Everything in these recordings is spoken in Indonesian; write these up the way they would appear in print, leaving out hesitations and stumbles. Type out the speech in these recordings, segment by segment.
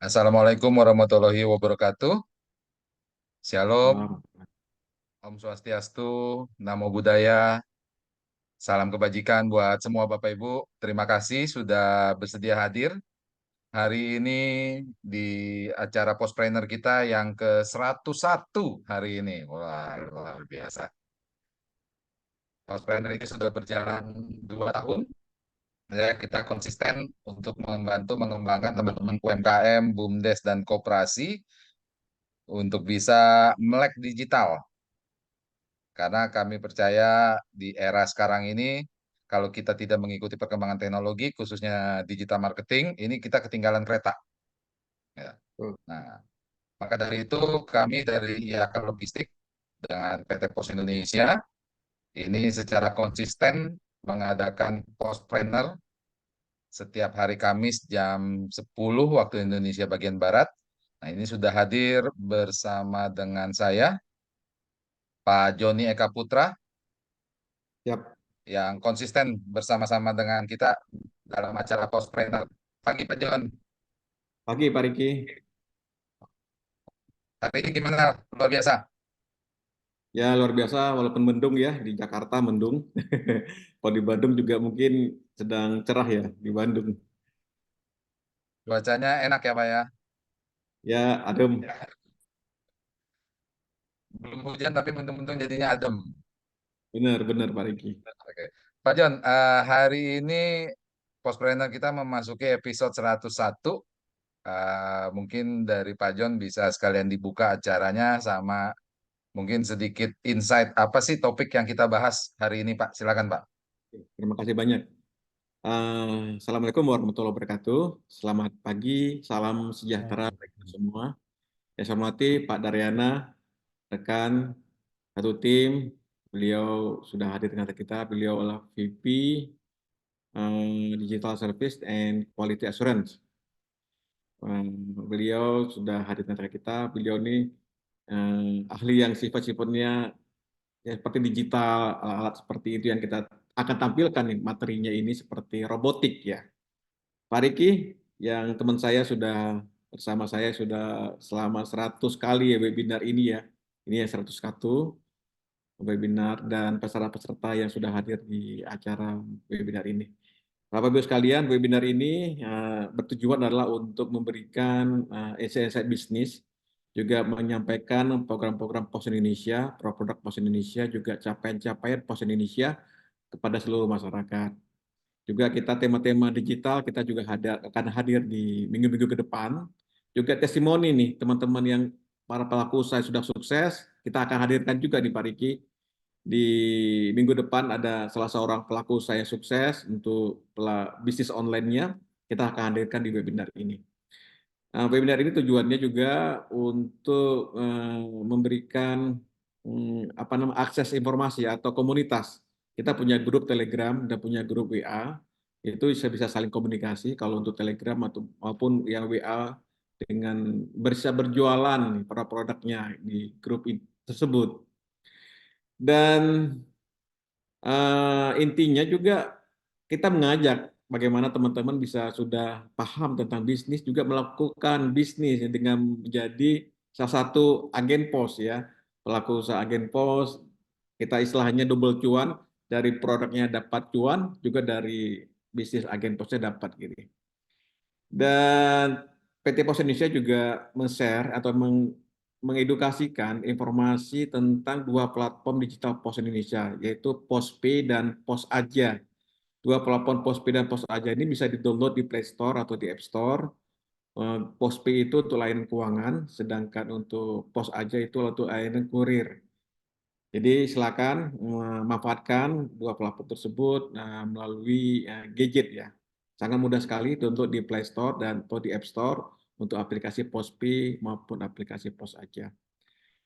Assalamualaikum warahmatullahi wabarakatuh. Shalom, Wah, Om Swastiastu, Namo Buddhaya, salam kebajikan buat semua Bapak Ibu. Terima kasih sudah bersedia hadir hari ini di acara Postpreneur kita yang ke-101 hari ini. Wah, luar biasa. Postpreneur ini sudah berjalan 2 tahun. Ya, kita konsisten untuk membantu mengembangkan teman-teman UMKM, BUMDes, dan koperasi untuk bisa melek digital. Karena kami percaya di era sekarang ini, kalau kita tidak mengikuti perkembangan teknologi, khususnya digital marketing, ini kita ketinggalan kereta. Ya. betul. Nah, maka dari itu kami dari IAK Logistik dengan PT Pos Indonesia ini secara konsisten mengadakan Postpreneur setiap hari Kamis jam 10 waktu Indonesia bagian Barat. Nah, ini sudah hadir bersama dengan saya, Pak Joni Eka Putra, Siap. yang konsisten bersama-sama dengan kita dalam acara Postpreneur. Pagi Pak John, Pagi Pak Riki. hari ini gimana? Luar biasa. Ya luar biasa walaupun mendung ya di Jakarta mendung. Kalau di Bandung juga mungkin sedang cerah ya di Bandung. Cuacanya enak ya Pak ya? Ya adem. Ya. Belum hujan tapi mendung-mendung jadinya adem. Benar-benar Pak Riki. Oke. Pak John, hari ini Postpreneur kita memasuki episode 101. Mungkin dari Pak John bisa sekalian dibuka acaranya sama mungkin sedikit insight apa sih topik yang kita bahas hari ini Pak? Silakan Pak. Terima kasih banyak. Assalamualaikum warahmatullahi wabarakatuh. Selamat pagi, salam sejahtera bagi kita semua. Yang saya hormati Pak Daryana, rekan satu tim. Beliau sudah hadir dengan kita. Beliau adalah VP Digital Service and Quality Assurance. Beliau sudah hadir di antara kita. Beliau ini ahli yang sifat-sifatnya ya, seperti digital, alat-alat seperti itu yang kita akan tampilkan nih, materinya ini seperti robotik ya. Pak Riki, yang teman saya sudah bersama saya sudah selama 100 kali ya webinar ini ya. Ini yang 101 webinar dan peserta-peserta yang sudah hadir di acara webinar ini. Bapak Ibu sekalian, webinar ini bertujuan adalah untuk memberikan insight-insight bisnis, juga menyampaikan program-program Pos Indonesia, produk Pos Indonesia, juga capaian-capaian Pos Indonesia kepada seluruh masyarakat. Juga kita tema-tema digital kita juga akan hadir di minggu-minggu ke depan. Juga testimoni nih teman-teman yang para pelaku usaha sudah sukses, kita akan hadirkan juga nih Pak Riki di minggu depan ada salah seorang pelaku usaha yang sukses untuk bisnis online-nya, kita akan hadirkan di webinar ini. Nah, webinar ini tujuannya juga untuk memberikan apa namanya akses informasi atau komunitas. Kita punya grup Telegram dan punya grup WA, itu bisa saling komunikasi. Kalau untuk Telegram atau maupun yang WA dengan bisa berjualan para produknya di grup tersebut. Dan intinya juga kita mengajak bagaimana teman-teman bisa sudah paham tentang bisnis, juga melakukan bisnis dengan menjadi salah satu agen pos ya, pelaku usaha agen pos. Kita istilahnya double cuan, dari produknya dapat cuan, juga dari bisnis agen posnya dapat gitu. Dan PT Pos Indonesia juga men-share atau mengedukasikan informasi tentang dua platform digital Pos Indonesia, yaitu Postpay dan Pos Aja. Dua platform Postpay dan Pos Aja ini bisa di-download di Play Store atau di App Store. Postpay itu untuk layanan keuangan, sedangkan untuk Pos Aja itu untuk layanan kurir. Jadi silakan memanfaatkan dua platform tersebut melalui gadget ya. Sangat mudah sekali untuk di Play Store dan atau di App Store untuk aplikasi Postpay maupun aplikasi Pos Aja.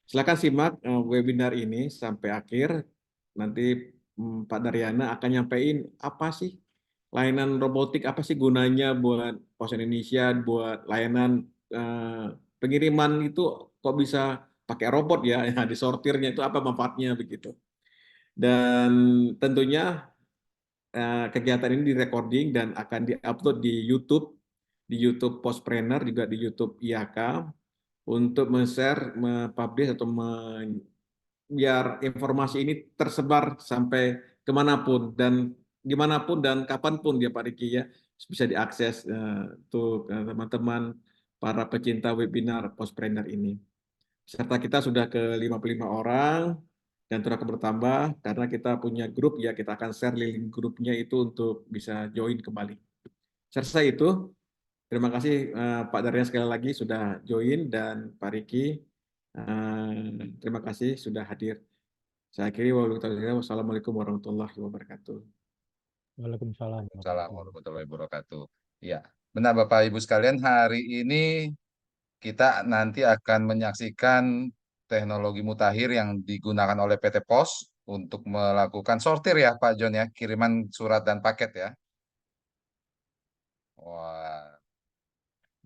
Silakan simak webinar ini sampai akhir. Nanti Pak Daryana akan nyampein apa sih layanan robotik, apa sih gunanya buat Pos Indonesia, buat layanan pengiriman itu kok bisa pakai robot ya, ya disortirnya itu apa manfaatnya begitu. Dan tentunya kegiatan ini direcording dan akan diupload di YouTube di YouTube Postpreneur, juga di YouTube IAK, untuk men-share, mempublish atau biar informasi ini tersebar sampai kemanapun dan dimanapun dan kapanpun ya Pak Riki ya, bisa diakses untuk teman-teman para pecinta webinar Postpreneur ini. Peserta kita sudah ke 55 orang dan terus akan bertambah karena kita punya grup ya, kita akan share link grupnya itu untuk bisa join kembali. Serta itu, terima kasih Pak Daryan sekali lagi sudah join dan Pak Riki, terima kasih sudah hadir. Saya akhiri, wassalamualaikum warahmatullahi wabarakatuh. Waalaikumsalam Assalamualaikum warahmatullahi warahmatullahi wabarakatuh. Ya, benar Bapak Ibu sekalian, hari ini kita nanti akan menyaksikan teknologi mutakhir yang digunakan oleh PT Pos untuk melakukan sortir ya Pak John ya, kiriman surat dan paket ya. Wah,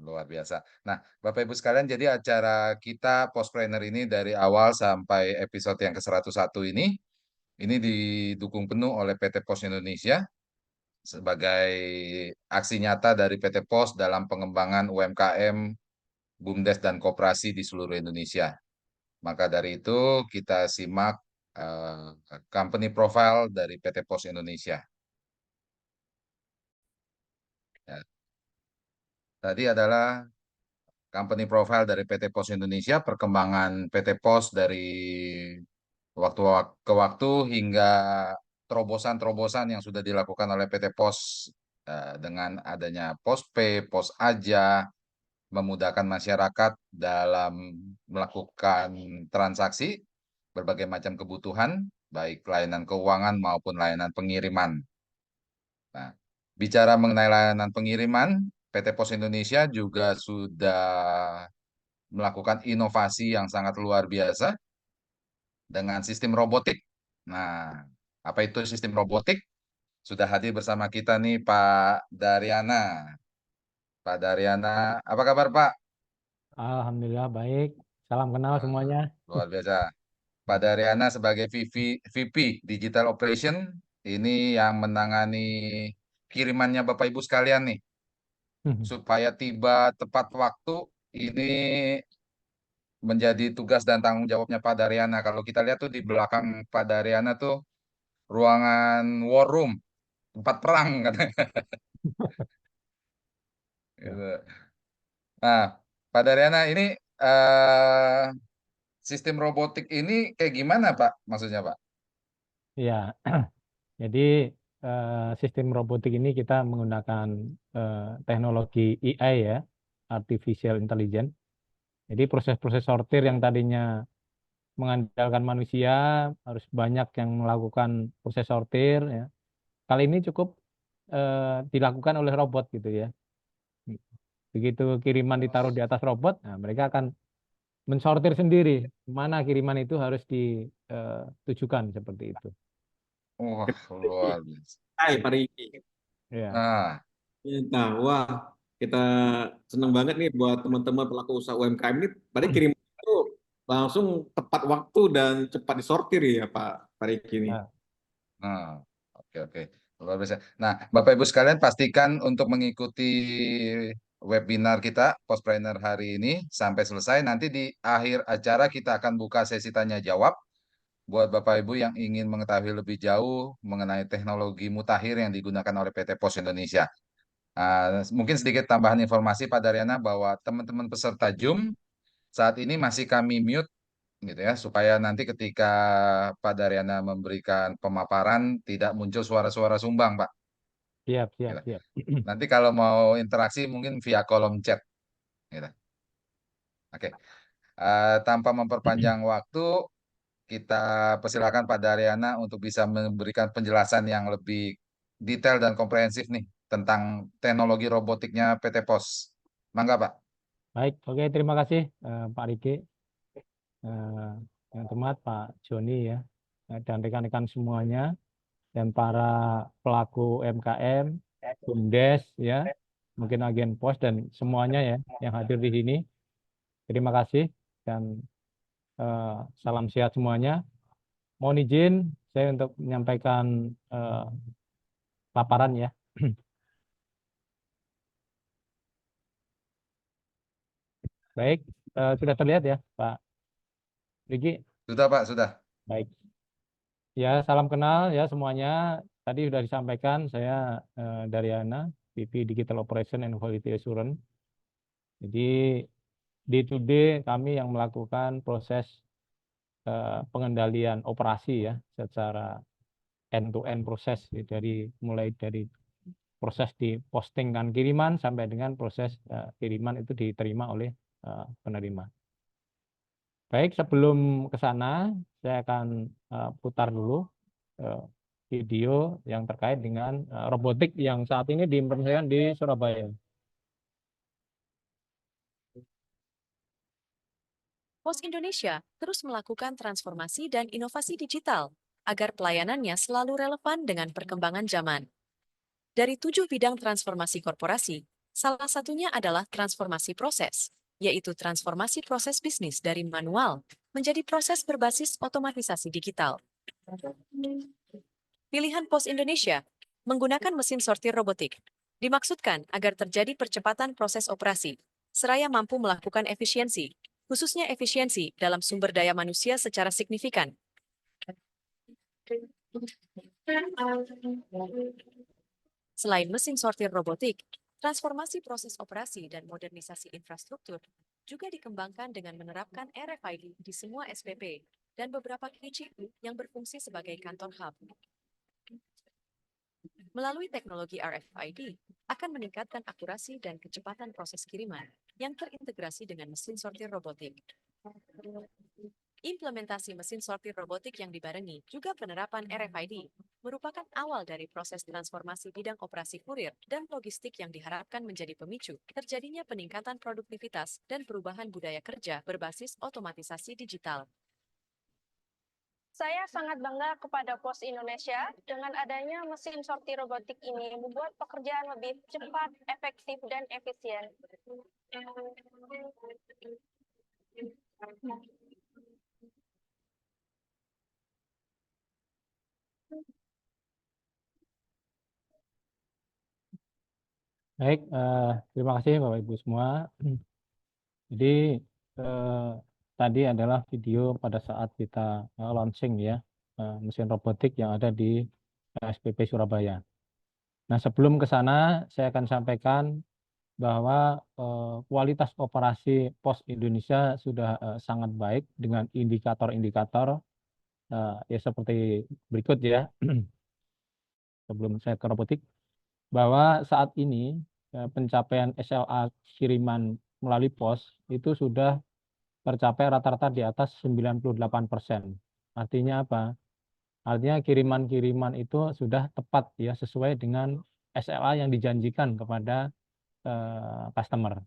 luar biasa. Nah, Bapak Ibu sekalian, jadi acara kita Postpreneur ini dari awal sampai episode yang ke-101 ini didukung penuh oleh PT Pos Indonesia sebagai aksi nyata dari PT Pos dalam pengembangan UMKM, BUMDes, dan koperasi di seluruh Indonesia. Maka dari itu kita simak company profile dari PT Pos Indonesia. Ya, tadi adalah company profile dari PT Pos Indonesia, perkembangan PT Pos dari waktu ke waktu hingga terobosan-terobosan yang sudah dilakukan oleh PT Pos dengan adanya Pospay, Pos Aja, memudahkan masyarakat dalam melakukan transaksi berbagai macam kebutuhan, baik layanan keuangan maupun layanan pengiriman. Nah, bicara mengenai layanan pengiriman, PT Pos Indonesia juga sudah melakukan inovasi yang sangat luar biasa dengan sistem robotik. Nah, apa itu sistem robotik? Sudah hadir bersama kita nih Pak Daryana. Pak Daryana, apa kabar Pak? Alhamdulillah baik. Salam kenal semuanya. Luar biasa. Pak Daryana sebagai VP Digital Operation, ini yang menangani kirimannya Bapak Ibu sekalian nih, supaya tiba tepat waktu, ini menjadi tugas dan tanggung jawabnya Pak Daryana. Kalau kita lihat tuh di belakang Pak Daryana tuh ruangan war room, tempat perang katanya. Ya. Gitu. Nah, Pak Daryana ini eh, sistem robotik ini kayak gimana Pak? Maksudnya Pak? Ya, jadi sistem robotik ini kita menggunakan teknologi AI ya, Artificial Intelligence. Jadi proses-proses sortir yang tadinya mengandalkan manusia harus banyak yang melakukan proses sortir ya. Kali ini cukup dilakukan oleh robot gitu ya. Begitu kiriman ditaruh di atas robot, nah mereka akan mensortir sendiri mana kiriman itu harus ditujukan seperti itu. Wah, luar biasa. Hai Pak Riki. Ya, Nah, Nah, wah, kita senang banget nih buat teman-teman pelaku usaha UMKM ini. Pada kirim itu langsung tepat waktu dan cepat disortir ya Pak Riki ini. nah, nah, oke oke, luar biasa. Nah, Bapak Ibu sekalian pastikan untuk mengikuti webinar kita Postpreneur hari ini sampai selesai. Nanti di akhir acara kita akan buka sesi tanya jawab buat Bapak Ibu yang ingin mengetahui lebih jauh mengenai teknologi mutakhir yang digunakan oleh PT Pos Indonesia. Mungkin sedikit tambahan informasi Pak Daryana bahwa teman-teman peserta Zoom saat ini masih kami mute gitu ya, supaya nanti ketika Pak Daryana memberikan pemaparan tidak muncul suara-suara sumbang, Pak. siap, siap, Gitu. siap. Nanti kalau mau interaksi mungkin via kolom chat. Gitu. Oke. Tanpa memperpanjang waktu, kita persilakan Pak Daryana untuk bisa memberikan penjelasan yang lebih detail dan komprehensif nih tentang teknologi robotiknya PT Pos. Mangga, Pak. Baik, oke, terima kasih Pak Riki, yang temat Pak Joni ya, dan rekan-rekan semuanya, dan para pelaku UMKM, BUMDes ya, mungkin agen pos dan semuanya ya yang hadir di sini. Terima kasih dan salam sehat semuanya. Mohon izin saya untuk menyampaikan paparan ya. Baik, sudah terlihat ya, Pak Riki? Sudah Pak, sudah. Baik. Ya, salam kenal ya semuanya. Tadi sudah disampaikan, saya Daryana, VP Digital Operation and Quality Assurance. Jadi, day to day kami yang melakukan proses pengendalian operasi ya, secara end-to-end proses, mulai dari proses di postingkan kiriman sampai dengan proses kiriman itu diterima oleh penerima. Baik, sebelum ke sana, saya akan putar dulu video yang terkait dengan robotik yang saat ini diimplementasikan di Surabaya. Pos Indonesia terus melakukan transformasi dan inovasi digital agar pelayanannya selalu relevan dengan perkembangan zaman. Dari 7 bidang transformasi korporasi, salah satunya adalah transformasi proses, yaitu transformasi proses bisnis dari manual menjadi proses berbasis otomatisasi digital. Pilihan Pos Indonesia menggunakan mesin sortir robotik dimaksudkan agar terjadi percepatan proses operasi, seraya mampu melakukan efisiensi, khususnya efisiensi dalam sumber daya manusia secara signifikan. Selain mesin sortir robotik, transformasi proses operasi dan modernisasi infrastruktur juga dikembangkan dengan menerapkan RFID di semua SPP dan beberapa QCU yang berfungsi sebagai kantor hub. Melalui teknologi RFID, akan meningkatkan akurasi dan kecepatan proses kiriman yang terintegrasi dengan mesin sortir robotik. Implementasi mesin sortir robotik yang dibarengi juga penerapan RFID merupakan awal dari proses transformasi bidang operasi kurir dan logistik yang diharapkan menjadi pemicu terjadinya peningkatan produktivitas dan perubahan budaya kerja berbasis otomatisasi digital. Saya sangat bangga kepada Pos Indonesia dengan adanya mesin sortir robotik ini membuat pekerjaan lebih cepat, efektif, dan efisien. Baik, terima kasih Bapak Ibu semua. Jadi tadi adalah video pada saat kita launching ya mesin robotik yang ada di SPP Surabaya. Nah, sebelum ke sana saya akan sampaikan bahwa kualitas operasi Pos Indonesia sudah sangat baik dengan indikator-indikator ya seperti berikut ya. Sebelum saya ke robotik, bahwa saat ini pencapaian SLA kiriman melalui pos itu sudah tercapai rata-rata di atas 98%. Artinya apa? Artinya kiriman-kiriman itu sudah tepat ya sesuai dengan SLA yang dijanjikan kepada customer.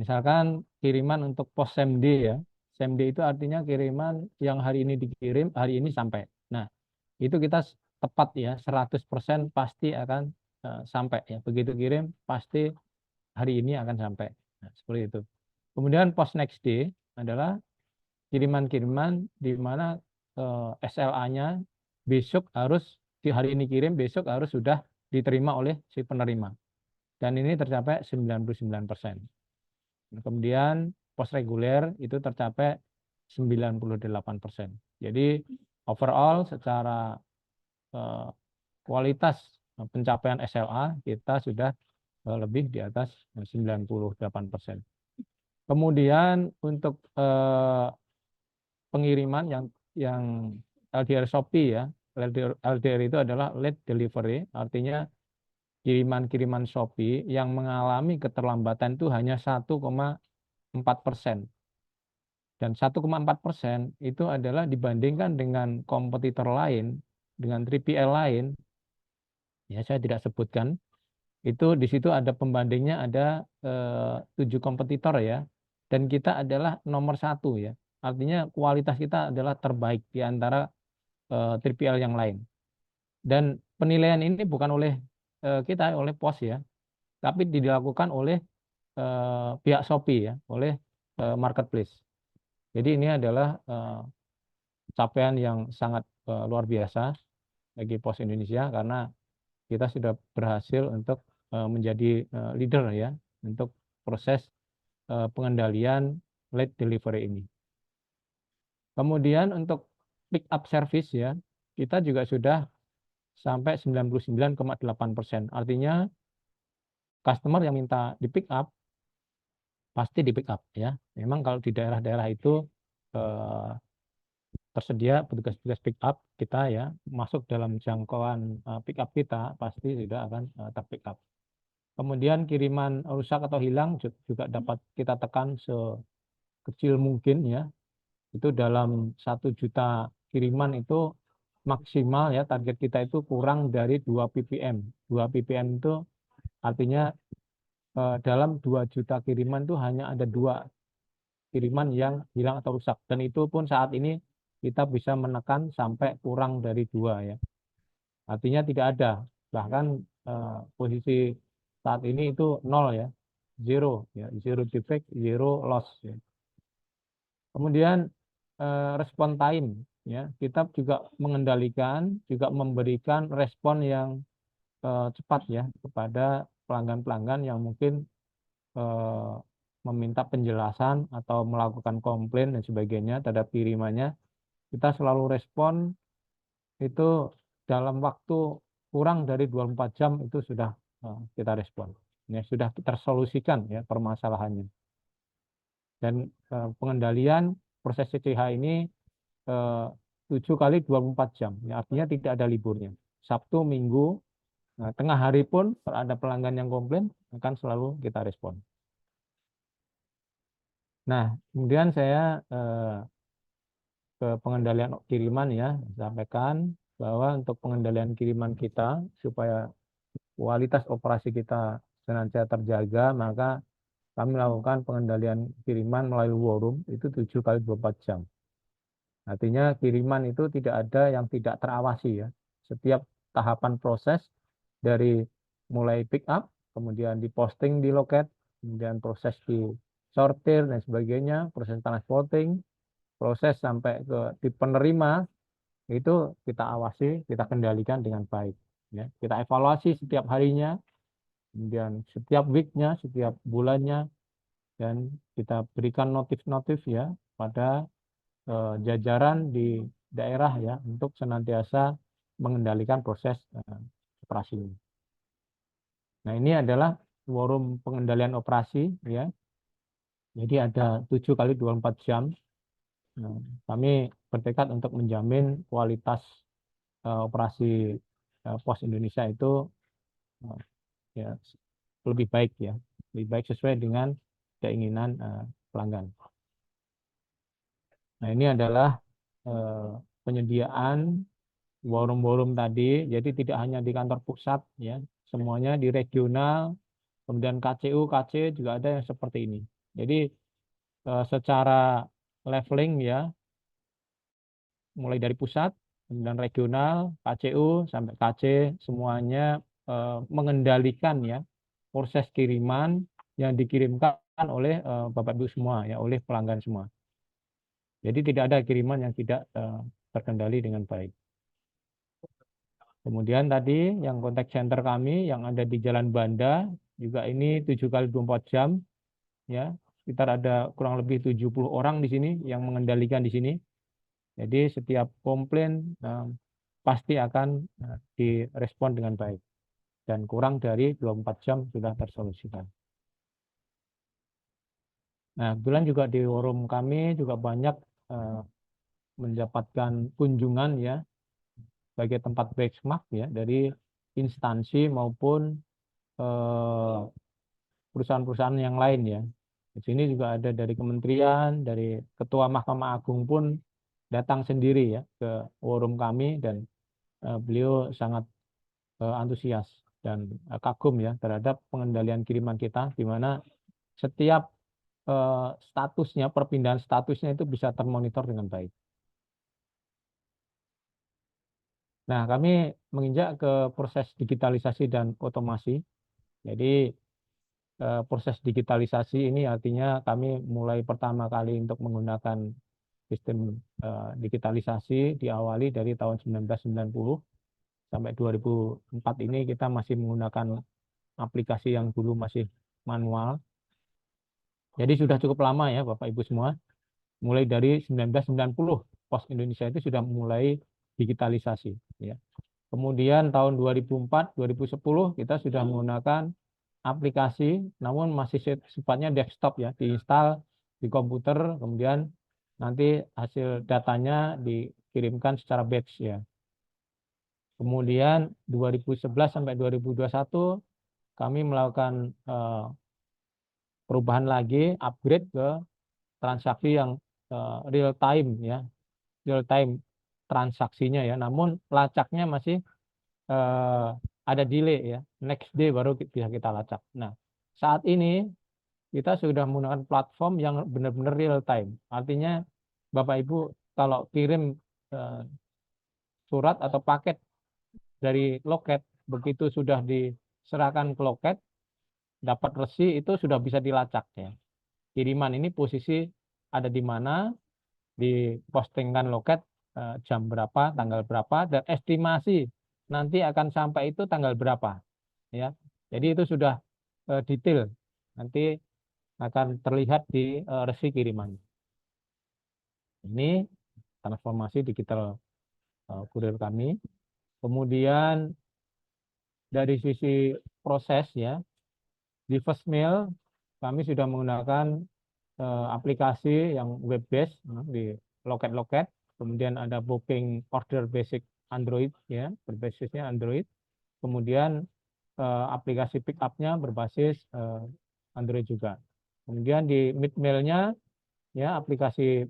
Misalkan kiriman untuk pos SMD ya. SMD itu artinya kiriman yang hari ini dikirim, hari ini sampai. Nah, itu kita tepat ya, 100% pasti akan sampai ya. Begitu kirim, pasti hari ini akan sampai. Nah, seperti itu. Kemudian pos next day adalah kiriman-kiriman di mana SLA-nya besok harus di hari ini kirim, besok harus sudah diterima oleh si penerima. Dan ini tercapai 99%. Kemudian pos reguler itu tercapai 98%. Jadi overall secara kualitas pencapaian SLA kita sudah lebih di atas 98%. Kemudian untuk pengiriman yang LDR Shopee ya, LDR itu adalah late delivery, artinya kiriman-kiriman Shopee yang mengalami keterlambatan itu hanya 1,4%. Dan 1,4% itu adalah dibandingkan dengan kompetitor lain, dengan 3PL lain, ya saya tidak sebutkan, itu di situ ada pembandingnya ada 7 kompetitor ya, dan kita adalah nomor 1 ya. Artinya kualitas kita adalah terbaik di antara 3PL yang lain. Dan penilaian ini bukan oleh kita, oleh Pos ya, tapi dilakukan oleh pihak Shopee ya, oleh marketplace. Jadi ini adalah capaian yang sangat luar biasa bagi Pos Indonesia karena kita sudah berhasil untuk menjadi leader ya untuk proses pengendalian late delivery ini. Kemudian untuk pick up service ya, kita juga sudah sampai 99,8%. Artinya customer yang minta di pick up pasti di pick up ya. Memang kalau di daerah-daerah itu tersedia petugas-petugas pick up kita ya, masuk dalam jangkauan pick up kita pasti sudah akan terpick up. Kemudian kiriman rusak atau hilang juga dapat kita tekan sekecil mungkin ya. Itu dalam 1 juta kiriman itu maksimal ya, target kita itu kurang dari 2 ppm. 2 ppm itu artinya dalam 2 juta kiriman itu hanya ada 2 kiriman yang hilang atau rusak. Dan itu pun saat ini kita bisa menekan sampai kurang dari 2 ya. Artinya tidak ada. Bahkan posisi saat ini itu 0 ya. Zero ya, zero defect, zero loss ya. Kemudian respon time ya, kita juga mengendalikan, juga memberikan respon yang cepat ya kepada pelanggan-pelanggan yang mungkin meminta penjelasan atau melakukan komplain dan sebagainya terhadap kirimannya. Kita selalu respon itu dalam waktu kurang dari 24 jam itu sudah kita respon. Ya, sudah tersolusikan ya permasalahannya. Dan pengendalian proses CCH ini 7 kali 24 jam. Ya, artinya tidak ada liburnya. Sabtu, Minggu, tengah hari pun kalau ada pelanggan yang komplain akan selalu kita respon. Nah, kemudian saya ke pengendalian kiriman ya, sampaikan bahwa untuk pengendalian kiriman kita supaya kualitas operasi kita senantiasa terjaga, maka kami melakukan pengendalian kiriman melalui war room itu 7 kali 24 jam. Artinya kiriman itu tidak ada yang tidak terawasi ya. Setiap tahapan proses dari mulai pick up, kemudian diposting di loket, kemudian proses di sortir dan sebagainya, proses transporting, proses sampai ke di penerima, itu kita awasi, kita kendalikan dengan baik. Ya. Kita evaluasi setiap harinya, kemudian setiap weeknya, setiap bulannya, dan kita berikan notif-notif ya pada jajaran di daerah ya untuk senantiasa mengendalikan proses operasi ini. Nah, ini adalah war room pengendalian operasi ya. Jadi ada 7 kali 24 jam. Nah, kami bertekad untuk menjamin kualitas operasi Pos Indonesia itu ya lebih baik ya, lebih baik sesuai dengan keinginan pelanggan. Nah, ini adalah penyediaan war room tadi. Jadi tidak hanya di kantor pusat ya, semuanya di regional, kemudian KCU, KC juga ada yang seperti ini. Jadi secara leveling ya, mulai dari pusat, kemudian regional, KCU sampai KC, semuanya mengendalikan ya proses kiriman yang dikirimkan oleh Bapak Ibu semua ya, oleh pelanggan semua. Jadi tidak ada kiriman yang tidak terkendali dengan baik. Kemudian tadi yang contact center kami yang ada di Jalan Banda juga ini 7 kali 24 jam ya. Sekitar ada kurang lebih 70 orang di sini yang mengendalikan di sini. Jadi setiap komplain pasti akan direspon dengan baik dan kurang dari 24 jam sudah tersolusikan. Nah, kebetulan juga di war room kami juga banyak mendapatkan kunjungan ya sebagai tempat benchmark ya dari instansi maupun perusahaan-perusahaan yang lain ya. Di sini juga ada dari kementerian, dari Ketua Mahkamah Agung pun datang sendiri ya ke war room kami dan beliau sangat antusias dan kagum ya terhadap pengendalian kiriman kita, di mana setiap statusnya, perpindahan statusnya itu bisa termonitor dengan baik. Nah, kami menginjak ke proses digitalisasi dan otomasi. Jadi proses digitalisasi ini artinya kami mulai pertama kali untuk menggunakan sistem digitalisasi diawali dari tahun 1990 sampai 2004 ini kita masih menggunakan aplikasi yang dulu masih manual. Jadi sudah cukup lama ya Bapak Ibu semua. Mulai dari 1990 Pos Indonesia itu sudah mulai digitalisasi ya. Kemudian tahun 2004, 2010 kita sudah menggunakan aplikasi, namun masih sifatnya desktop ya, diinstal di komputer, kemudian nanti hasil datanya dikirimkan secara batch ya. Kemudian 2011 sampai 2021 kami melakukan perubahan lagi, upgrade ke transaksi yang real time ya, real time transaksinya ya. Namun lacaknya masih ada delay ya, next day baru bisa kita lacak. Nah, saat ini kita sudah menggunakan platform yang benar-benar real time. Artinya Bapak Ibu kalau kirim surat atau paket dari loket, begitu sudah diserahkan ke loket, dapat resi itu sudah bisa dilacak ya. Kiriman ini posisi ada di mana, dipostingkan loket jam berapa, tanggal berapa, dan estimasi nanti akan sampai itu tanggal berapa ya. Jadi itu sudah detail, nanti akan terlihat di resi kiriman. Ini transformasi digital kurir kami. Kemudian dari sisi proses ya, di first mail kami sudah menggunakan aplikasi yang web based di loket-loket. Kemudian ada booking order basic Android ya, berbasisnya Android. Kemudian aplikasi pick up-nya berbasis Android juga. Kemudian di mid mail-nya ya, aplikasi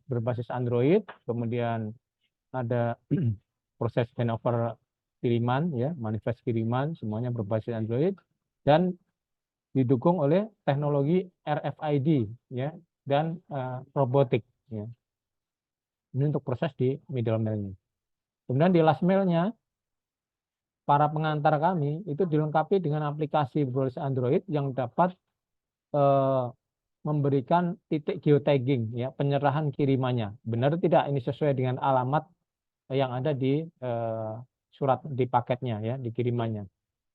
berbasis Android. Kemudian ada proses handover kiriman ya, manifest kiriman, semuanya berbasis Android dan didukung oleh teknologi RFID ya dan robotik ya. Ini untuk proses di middle mail-nya. Kemudian di last mail-nya para pengantar kami itu dilengkapi dengan aplikasi berbasis Android yang dapat memberikan titik geotagging ya, penyerahan kirimannya. Benar tidak ini sesuai dengan alamat yang ada di surat di paketnya ya, di kirimannya.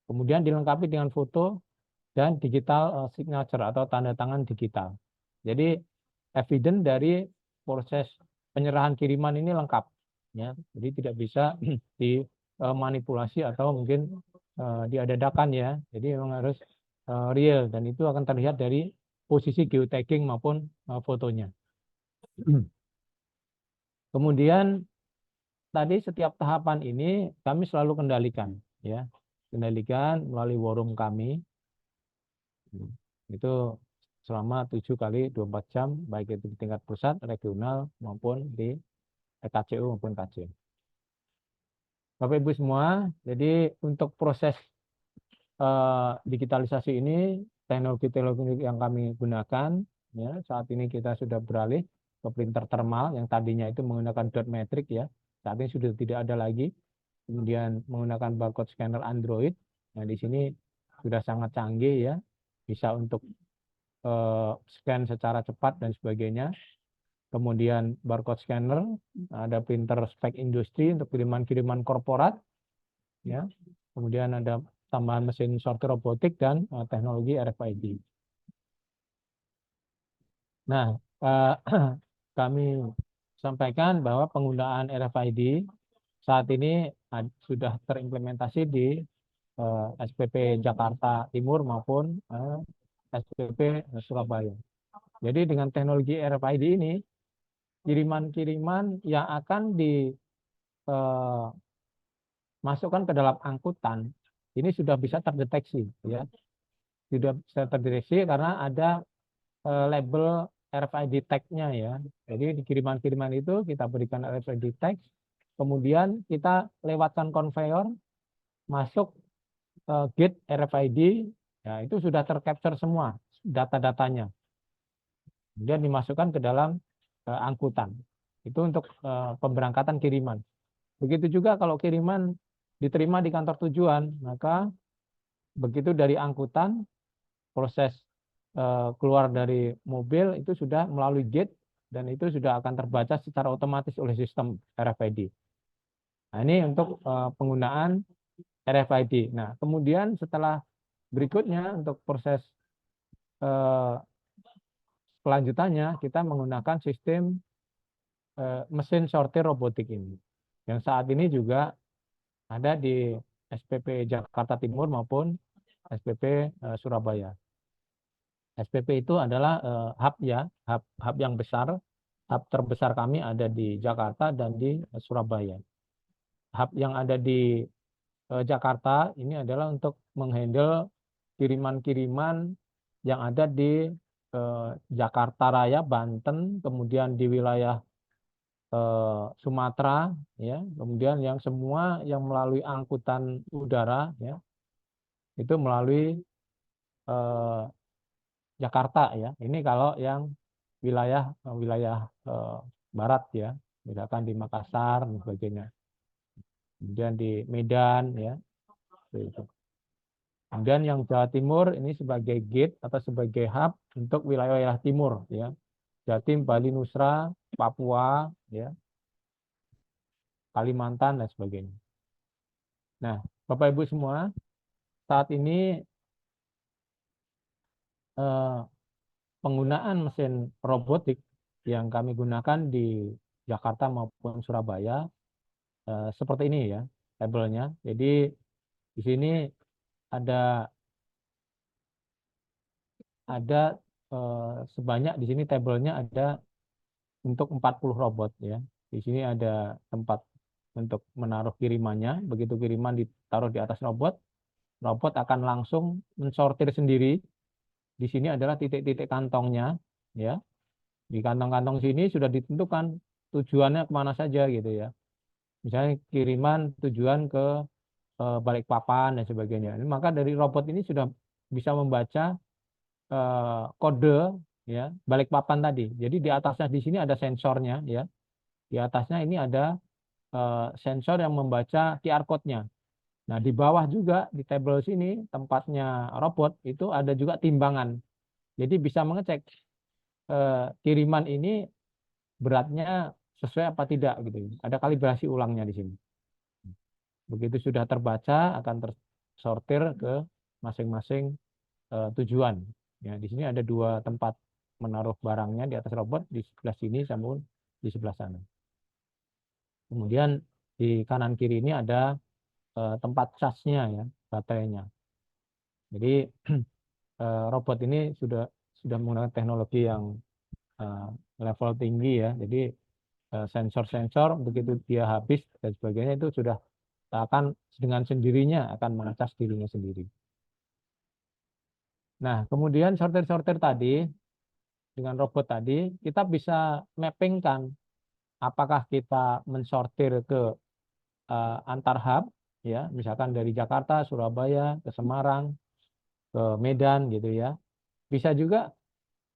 Kemudian dilengkapi dengan foto dan digital signature atau tanda tangan digital. Jadi evidence dari proses penyerahan kiriman ini lengkap ya. Jadi tidak bisa dimanipulasi atau mungkin diadakan ya. Jadi memang harus real dan itu akan terlihat dari posisi geotagging maupun fotonya. Kemudian tadi setiap tahapan ini kami selalu kendalikan ya. Kendalikan melalui war room kami. Itu selama 7 kali 24 jam, baik itu di tingkat pusat, regional, maupun di KCU maupun KC. Bapak Ibu semua, jadi untuk proses digitalisasi ini, teknologi-teknologi yang kami gunakan, ya, saat ini kita sudah beralih ke printer thermal, yang tadinya itu menggunakan dot matrix ya, saat ini sudah tidak ada lagi. Kemudian menggunakan barcode scanner Android, nah di sini sudah sangat canggih ya, bisa untuk scan secara cepat dan sebagainya. Kemudian barcode scanner, ada printer spek industri untuk kiriman-kiriman korporat, ya. Kemudian ada tambahan mesin sortir robotik dan teknologi RFID. Nah, kami sampaikan bahwa penggunaan RFID saat ini sudah terimplementasi di SPP Jakarta Timur maupun SPP Surabaya. Jadi dengan teknologi RFID ini, kiriman-kiriman yang akan dimasukkan ke dalam angkutan ini sudah bisa terdeteksi, ya, sudah bisa terdeteksi karena ada label RFID tag-nya ya. Jadi di kiriman-kiriman itu kita berikan RFID tag, kemudian kita lewatkan konveyor masuk gate RFID, ya itu sudah tercapture semua data-datanya. Kemudian dimasukkan ke dalam angkutan. Itu untuk pemberangkatan kiriman. Begitu juga kalau kiriman diterima di kantor tujuan, maka begitu dari angkutan, proses keluar dari mobil itu sudah melalui gate dan itu sudah akan terbaca secara otomatis oleh sistem RFID. Nah, ini untuk penggunaan RFID. Nah, kemudian setelah berikutnya untuk proses kelanjutannya kita menggunakan sistem mesin sortir robotik ini. Yang saat ini juga ada di SPP Jakarta Timur maupun SPP Surabaya. SPP itu adalah hub ya, hub yang besar. Hub terbesar kami ada di Jakarta dan di Surabaya. Hub yang ada di Jakarta ini adalah untuk menghandle kiriman-kiriman yang ada di Jakarta Raya, Banten, kemudian di wilayah Sumatera, ya, kemudian yang semua yang melalui angkutan udara, ya, itu melalui Jakarta, ya. Ini kalau yang wilayah barat, ya, misalkan di Makassar dan sebagainya. Kemudian di Medan, ya, itu. Kemudian yang Jawa Timur ini sebagai gate atau sebagai hub untuk wilayah-wilayah timur, ya, Jatim, Bali, Nusra, Papua, ya, Kalimantan dan sebagainya. Nah, Bapak Ibu semua, saat ini penggunaan mesin robotik yang kami gunakan di Jakarta maupun Surabaya seperti ini ya tabelnya. Jadi di sini ada sebanyak di sini tabelnya ada untuk 40 robot ya. Di sini ada tempat untuk menaruh kirimannya. Begitu kiriman ditaruh di atas robot, robot akan langsung mensortir sendiri. Di sini adalah titik-titik kantongnya, ya. Di kantong-kantong sini sudah ditentukan tujuannya kemana saja gitu ya. Misalnya kiriman tujuan ke Balikpapan dan sebagainya. Maka dari robot ini sudah bisa membaca kode ya Balikpapan tadi. Jadi di atasnya di sini ada sensornya ya. Di atasnya ini ada sensor yang membaca QR code-nya. Nah, di bawah juga di tabel sini tempatnya robot itu ada juga timbangan. Jadi bisa mengecek kiriman ini beratnya sesuai apa tidak gitu. Ada kalibrasi ulangnya di sini. Begitu sudah terbaca akan tersortir ke masing-masing tujuan. Ya, di sini ada 2 tempat menaruh barangnya di atas robot, di sebelah sini sama di sebelah sana. Kemudian di kanan kiri ini ada tempat casnya ya, baterainya. Jadi robot ini sudah menggunakan teknologi yang level tinggi ya. Jadi sensor-sensor begitu dia habis dan sebagainya itu sudah akan dengan sendirinya akan mengecas dirinya sendiri. Nah, kemudian sortir-sortir tadi dengan robot tadi kita bisa mappingkan apakah kita mensortir ke antar hub ya, misalkan dari Jakarta, Surabaya, ke Semarang, ke Medan gitu ya. Bisa juga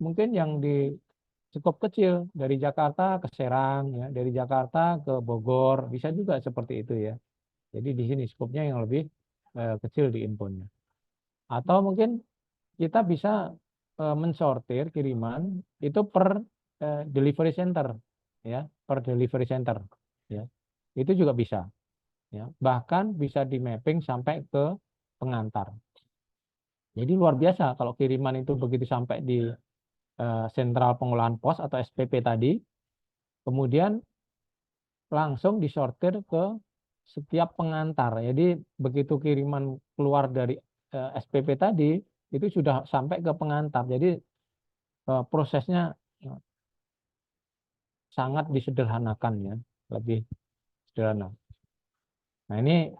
mungkin yang di cukup kecil dari Jakarta ke Serang ya, dari Jakarta ke Bogor, bisa juga seperti itu ya. Jadi di sini skopnya yang lebih kecil di infonya. Atau mungkin kita bisa mensortir kiriman itu per delivery center ya, per delivery center ya. Itu juga bisa ya. Bahkan bisa di mapping sampai ke pengantar. Jadi luar biasa kalau kiriman itu begitu sampai di sentral pengolahan pos atau SPP tadi, kemudian langsung disortir ke setiap pengantar. Jadi begitu kiriman keluar dari SPP tadi, itu sudah sampai ke pengantar. Jadi prosesnya sangat disederhanakan ya, lebih sederhana. Nah ini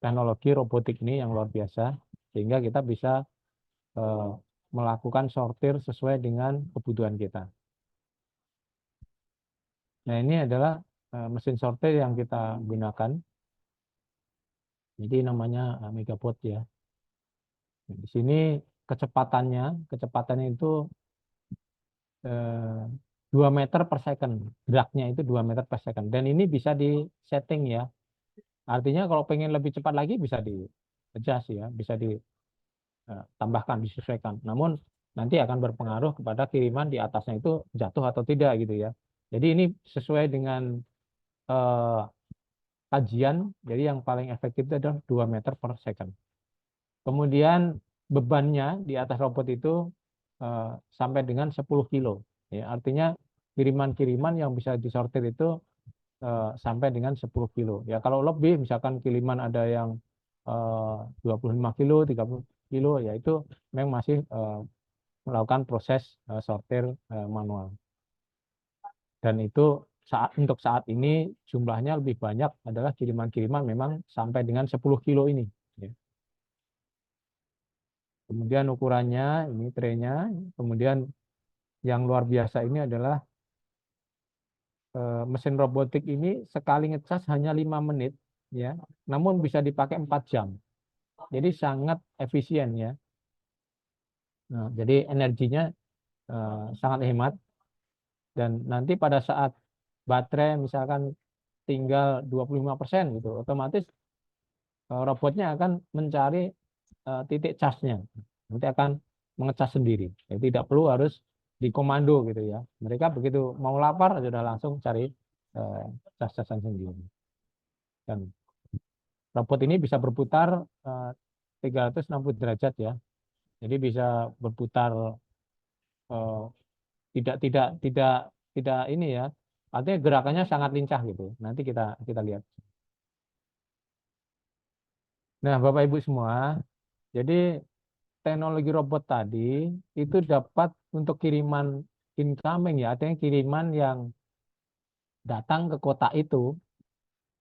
teknologi robotik ini yang luar biasa, sehingga kita bisa melakukan sortir sesuai dengan kebutuhan kita. Nah ini adalah mesin sortir yang kita gunakan. Jadi namanya Megabot ya. Di sini kecepatannya itu 2 meter per second. Geraknya itu 2 meter per second. Dan ini bisa di setting ya. Artinya kalau pengen lebih cepat lagi bisa di adjust ya, bisa ditambahkan, disesuaikan. Namun nanti akan berpengaruh kepada kiriman di atasnya itu jatuh atau tidak gitu ya. Jadi ini sesuai dengan kajian, jadi yang paling efektif itu adalah 2 meter per second. Kemudian bebannya di atas robot itu sampai dengan 10 kilo. Ya, artinya kiriman-kiriman yang bisa disortir itu sampai dengan 10 kilo. Ya, kalau lebih, misalkan kiriman ada yang 25 kilo, 30 kilo, ya itu memang masih melakukan proses sortir manual. Dan itu untuk saat ini jumlahnya lebih banyak adalah kiriman-kiriman memang sampai dengan 10 kilo ini. Ya. Kemudian ukurannya, ini traynya. Kemudian yang luar biasa ini adalah mesin robotik ini sekali ngecas hanya 5 menit, ya, namun bisa dipakai 4 jam. Jadi sangat efisien ya. Nah, jadi energinya sangat hemat. Dan nanti pada saat baterai misalkan tinggal 25% gitu, otomatis robotnya akan mencari titik casnya. Nanti akan mengecas sendiri. Jadi tidak perlu harus dikomando gitu ya. Mereka begitu mau lapar sudah langsung cari cas-casan sendiri. Dan robot ini bisa berputar 360 derajat ya. Jadi bisa berputar tidak ini ya. Artinya gerakannya sangat lincah gitu. Nanti kita lihat. Nah, Bapak Ibu semua, jadi teknologi robot tadi itu dapat untuk kiriman incoming ya, artinya kiriman yang datang ke kota itu,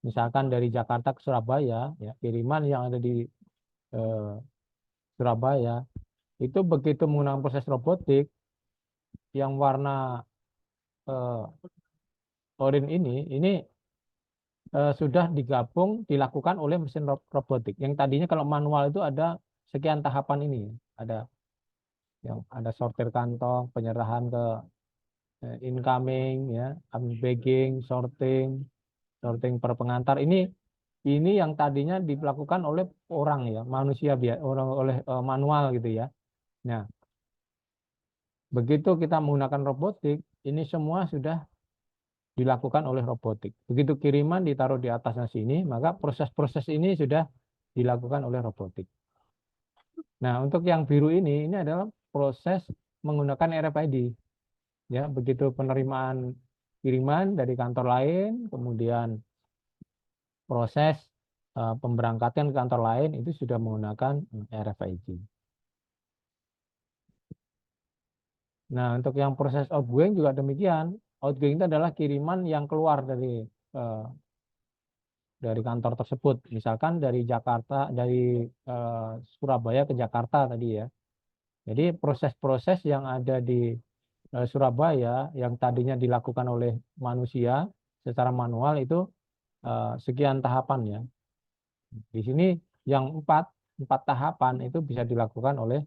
misalkan dari Jakarta ke Surabaya, ya, kiriman yang ada di Surabaya itu begitu menggunakan proses robotik yang warna oranye ini sudah digabung dilakukan oleh mesin robotik. Yang tadinya kalau manual itu ada sekian tahapan ini, ada yang ada sortir kantong, penyerahan ke incoming, ya, unbagging, sorting per pengantar. Ini yang tadinya dilakukan oleh orang ya, manusia oleh manual gitu ya. Nah, begitu kita menggunakan robotik, ini semua sudah dilakukan oleh robotik. Begitu kiriman ditaruh di atasnya sini, maka proses-proses ini sudah dilakukan oleh robotik. Nah, untuk yang biru ini adalah proses menggunakan RFID. Ya, begitu penerimaan kiriman dari kantor lain, kemudian proses pemberangkatan ke kantor lain itu sudah menggunakan RFID. Nah, untuk yang proses outgoing juga demikian. Outgoing itu adalah kiriman yang keluar dari kantor tersebut. Misalkan dari Jakarta, dari Surabaya ke Jakarta tadi ya. Jadi proses-proses yang ada di Surabaya yang tadinya dilakukan oleh manusia secara manual itu sekian tahapan ya. Di sini yang empat tahapan itu bisa dilakukan oleh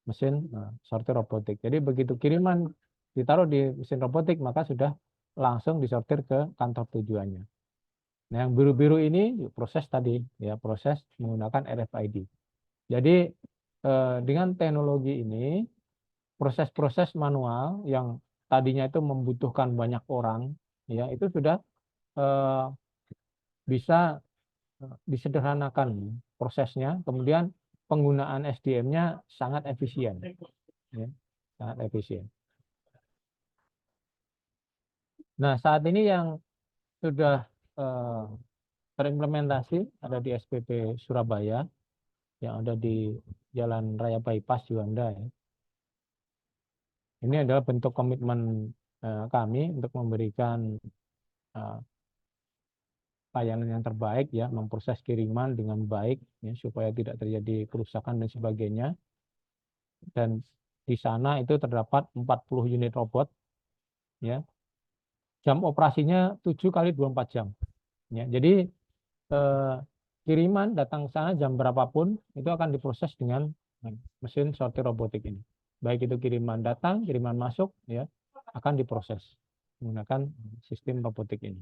mesin sortir robotik. Jadi begitu kiriman ditaruh di mesin robotik maka sudah langsung disortir ke kantor tujuannya. Nah, yang biru-biru ini proses tadi ya, proses menggunakan RFID. Jadi dengan teknologi ini proses-proses manual yang tadinya itu membutuhkan banyak orang ya itu sudah bisa disederhanakan prosesnya, kemudian penggunaan SDM-nya sangat efisien ya, sangat efisien. Nah, saat ini yang sudah terimplementasi ada di SPP Surabaya yang ada di Jalan Raya Bypass Juanda ya. Ini adalah bentuk komitmen kami untuk memberikan layanan yang terbaik ya, memproses kiriman dengan baik ya, supaya tidak terjadi kerusakan dan sebagainya. Dan di sana itu terdapat 40 unit robot ya. Jam operasinya 7 kali 24 jam. Ya, jadi kiriman datang ke sana jam berapapun itu akan diproses dengan mesin sortir robotik ini. Baik itu kiriman datang, kiriman masuk ya, akan diproses menggunakan sistem robotik ini.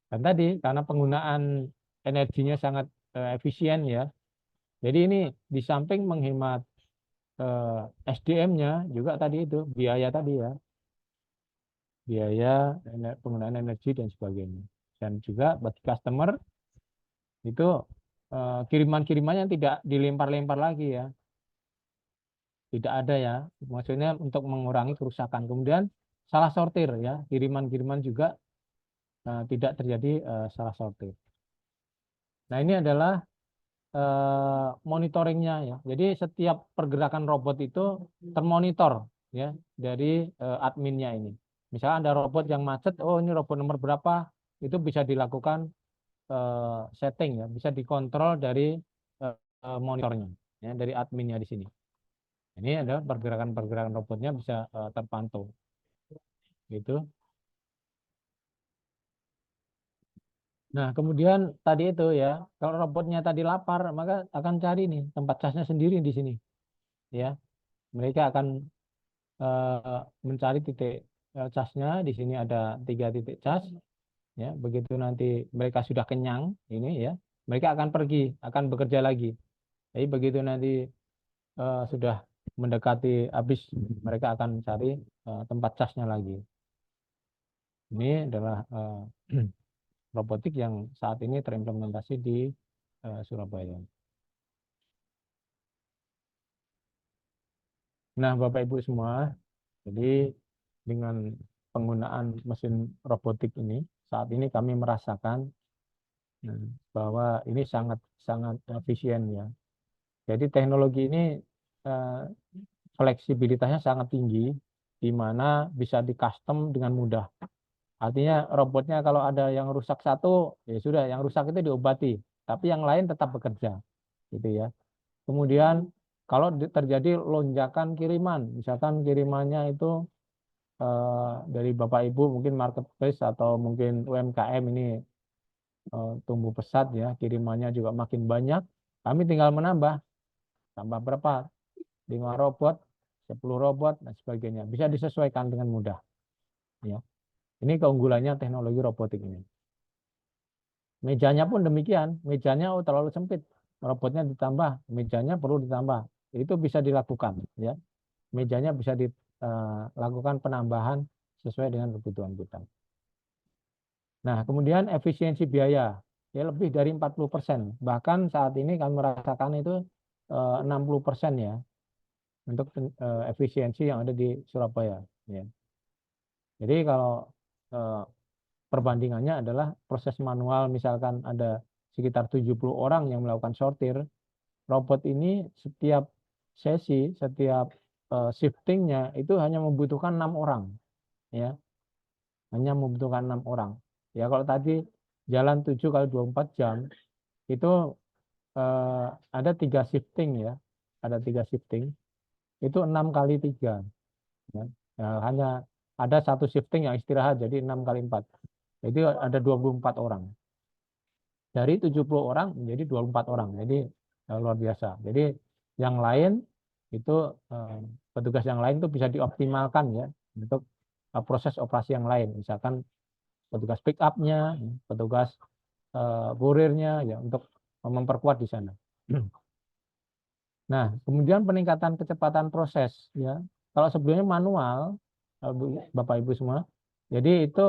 Dan tadi karena penggunaan energinya sangat efisien ya. Jadi ini di samping menghemat SDM-nya juga tadi itu biaya tadi ya. Biaya penggunaan energi dan sebagainya. Dan juga bagi customer itu kiriman-kirimannya tidak dilempar-lempar lagi ya. tidak ada ya. Maksudnya untuk mengurangi kerusakan. Kemudian salah sortir ya, kiriman-kiriman juga tidak terjadi salah sortir. Nah, ini adalah monitoringnya ya. Jadi setiap pergerakan robot itu termonitor ya dari adminnya ini. Misalnya ada robot yang macet, oh ini robot nomor berapa, itu bisa dilakukan setting ya, bisa dikontrol dari monitornya ya, dari adminnya di sini. Ini adalah pergerakan-pergerakan robotnya bisa terpantau. Gitu. Nah, kemudian tadi itu ya, kalau robotnya tadi lapar, maka akan cari nih tempat casnya sendiri di sini. Ya, mereka akan mencari titik casnya. Di sini ada 3 titik cas. Ya, begitu nanti mereka sudah kenyang, ini ya, mereka akan pergi, akan bekerja lagi. Jadi begitu nanti sudah mendekati habis, mereka akan cari tempat casnya lagi. Ini adalah robotik yang saat ini terimplementasi di Surabaya. Nah, Bapak Ibu semua, jadi dengan penggunaan mesin robotik ini, saat ini kami merasakan bahwa ini sangat efisien ya. Jadi teknologi ini fleksibilitasnya sangat tinggi, di mana bisa di custom dengan mudah. Artinya robotnya kalau ada yang rusak satu, ya sudah, yang rusak itu diobati, tapi yang lain tetap bekerja, gitu ya. Kemudian kalau terjadi lonjakan kiriman, misalkan kirimannya itu dari Bapak Ibu mungkin marketplace atau mungkin UMKM ini tumbuh pesat ya, kirimannya juga makin banyak, kami tinggal menambah, tambah berapa? 5 robot, 10 robot dan sebagainya, bisa disesuaikan dengan mudah. Ya. Ini keunggulannya teknologi robotik ini. Mejanya pun demikian, mejanya terlalu sempit, robotnya ditambah, mejanya perlu ditambah, itu bisa dilakukan ya. Mejanya bisa dilakukan penambahan sesuai dengan kebutuhan kita. Nah, kemudian efisiensi biaya ya lebih dari 40%, bahkan saat ini kami merasakan itu 60% ya untuk efisiensi yang ada di Surabaya ya. Jadi kalau perbandingannya adalah proses manual, misalkan ada sekitar 70 orang yang melakukan sortir, robot ini setiap sesi, setiap shiftingnya itu hanya membutuhkan 6 orang ya, hanya membutuhkan 6 orang ya. Kalau tadi jalan 7 kali 24 jam itu ada 3 shifting ya, ada 3 shifting itu 6 kali 3 ya. Nah, hanya ada 1 shifting yang istirahat, jadi 6 kali 4, jadi ada 24 orang. Dari 70 orang menjadi 24 orang. Jadi luar biasa. Jadi yang lain itu petugas yang lain itu bisa dioptimalkan ya untuk proses operasi yang lain. Misalkan petugas pick up-nya, petugas kurirnya ya, untuk memperkuat di sana. Nah, kemudian peningkatan kecepatan proses ya. Kalau sebelumnya manual, Bapak Ibu semua, jadi itu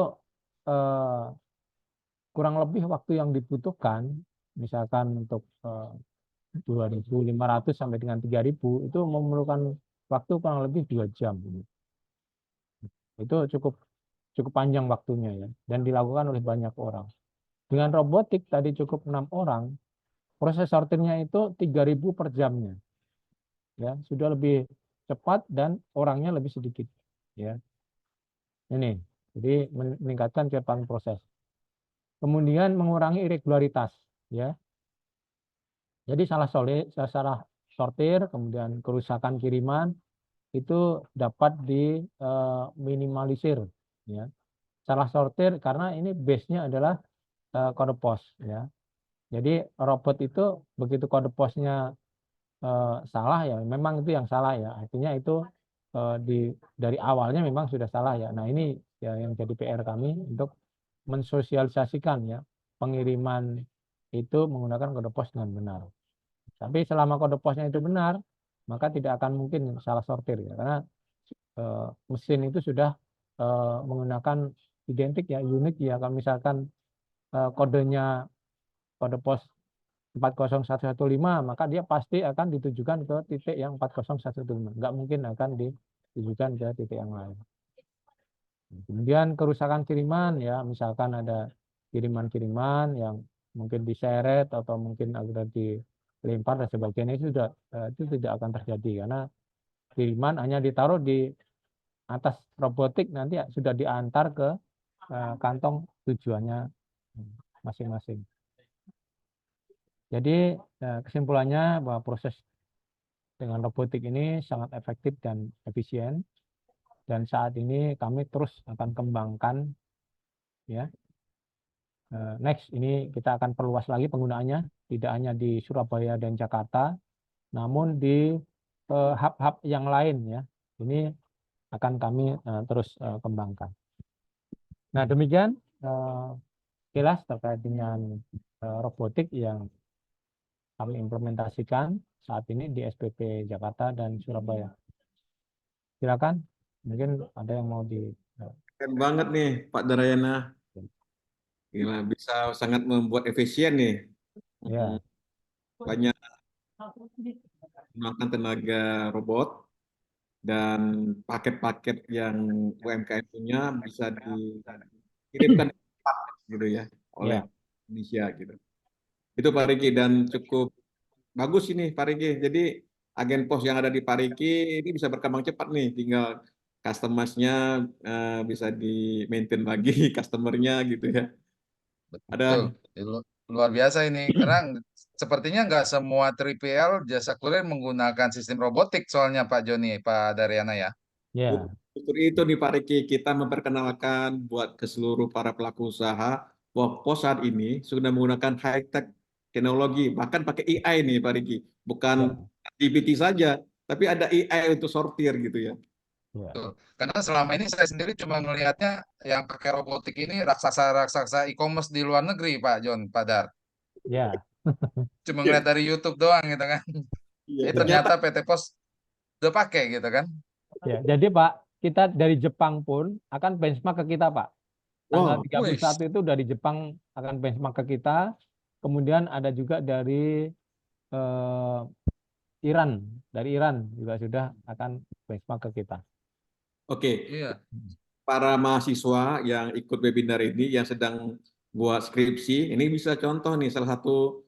kurang lebih waktu yang dibutuhkan, misalkan untuk 2.500 sampai dengan 3.000 itu memerlukan waktu kurang lebih 2 jam. Itu cukup panjang waktunya ya, dan dilakukan oleh banyak orang. Dengan robotik tadi cukup 6 orang, proses sortirnya itu 3.000 per jamnya. Ya, sudah lebih cepat dan orangnya lebih sedikit ya. Ini jadi meningkatkan kecepatan proses. Kemudian mengurangi irregularitas ya. Jadi salah sortir, kemudian kerusakan kiriman itu dapat diminimalisir ya. Salah sortir karena ini base-nya adalah kode pos ya. Jadi robot itu begitu kode posnya salah ya, memang itu yang salah ya. Artinya itu dari awalnya memang sudah salah ya. Nah, ini ya yang jadi PR kami untuk mensosialisasikan ya pengiriman itu menggunakan kode pos dengan benar. Tapi selama kode posnya itu benar, maka tidak akan mungkin salah sortir ya, karena mesin itu sudah menggunakan identik ya, unik ya. Kalau misalkan kodenya kode pos 40115, maka dia pasti akan ditujukan ke titik yang 40115. Nggak mungkin akan ditujukan ke titik yang lain. Kemudian kerusakan kiriman, ya misalkan ada kiriman-kiriman yang mungkin diseret atau mungkin agak dilempar dan sebagainya, itu tidak akan terjadi karena kiriman hanya ditaruh di atas robotik, nanti sudah diantar ke kantong tujuannya masing-masing. Jadi kesimpulannya bahwa proses dengan robotik ini sangat efektif dan efisien, dan saat ini kami terus akan kembangkan, ya. Next, ini kita akan perluas lagi penggunaannya, tidak hanya di Surabaya dan Jakarta, namun di hub-hub yang lain, ya. Ini akan kami terus kembangkan. Nah, demikian kilas terkait dengan robotik yang kami implementasikan saat ini di SPP Jakarta dan Surabaya. Silakan, mungkin ada yang mau Keren banget nih Pak Darayana. Gila, bisa sangat membuat efisien nih. ya. Banyak menggunakan tenaga robot dan paket-paket yang UMKM punya bisa dikirimkan cepat gitu ya oleh Ya. Indonesia gitu. Itu Pak Riki, dan cukup bagus ini Pak Riki. Jadi agen pos yang ada di Pak Riki ini bisa berkembang cepat nih, tinggal customer-nya bisa di-maintain lagi customer-nya gitu ya. Betul. Ada Luar biasa ini. Karena sepertinya nggak semua 3PL jasa kurir menggunakan sistem robotik soalnya Pak Joni, Pak Daryana ya. Ya. Untuk itu nih Pak Riki, kita memperkenalkan buat ke seluruh para pelaku usaha bahwa pos saat ini sudah menggunakan high-tech teknologi, bahkan pakai AI nih Pak Riki. Bukan Ya. GPT saja, tapi ada AI untuk sortir gitu ya. Ya. Betul. Karena selama ini saya sendiri cuma melihatnya yang pakai robotik ini raksasa-raksasa e-commerce di luar negeri, Pak John, Pak Dar. Ya. Cuma Iya, ngeliat dari YouTube doang gitu kan. iya. Ternyata Ternyata PT Pos udah pakai gitu kan. Ya. Jadi Pak, kita dari Jepang pun akan benchmark ke kita, Pak. Tanggal wow, 31 itu dari Jepang akan benchmark ke kita. Kemudian ada juga dari eh, Iran. Dari Iran juga sudah akan benchmark ke kita. oke. Iya. Para mahasiswa yang ikut webinar ini yang sedang buat skripsi, ini bisa contoh nih salah satu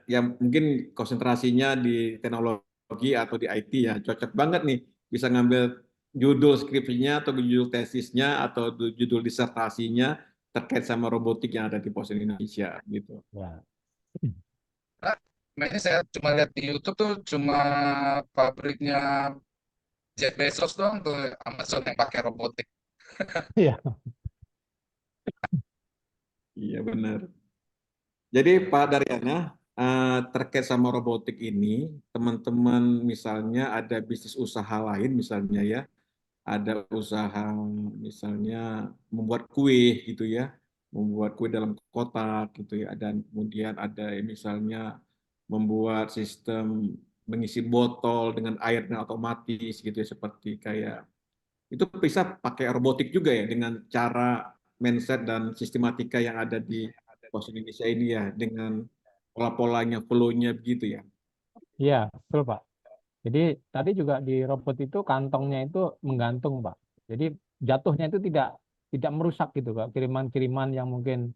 yang mungkin konsentrasinya di teknologi atau di IT ya, cocok banget nih bisa ngambil judul skripsinya atau judul tesisnya atau judul disertasinya terkait sama robotik yang ada di Pos Indonesia gitu. Ya. Nah, ini saya cuma lihat di YouTube tuh cuma pabriknya Jeff Bezos doang tuh Amazon yang pakai robotik. Iya. Iya benar. Jadi Pak Daryana, terkait sama robotik ini, teman-teman misalnya ada bisnis usaha lain misalnya ya, ada usaha misalnya membuat kue gitu ya, membuat kue dalam kotak gitu ya, dan kemudian ada misalnya membuat sistem mengisi botol dengan airnya otomatis gitu ya, seperti kayak itu bisa pakai robotik juga ya dengan cara mindset dan sistematika yang ada di Pos Indonesia ini ya, dengan pola-polanya, flow-nya begitu ya. Iya, betul Pak. Jadi tadi juga di robot itu kantongnya itu menggantung, Pak. Jadi jatuhnya itu tidak merusak gitu, Pak. Kiriman-kiriman yang mungkin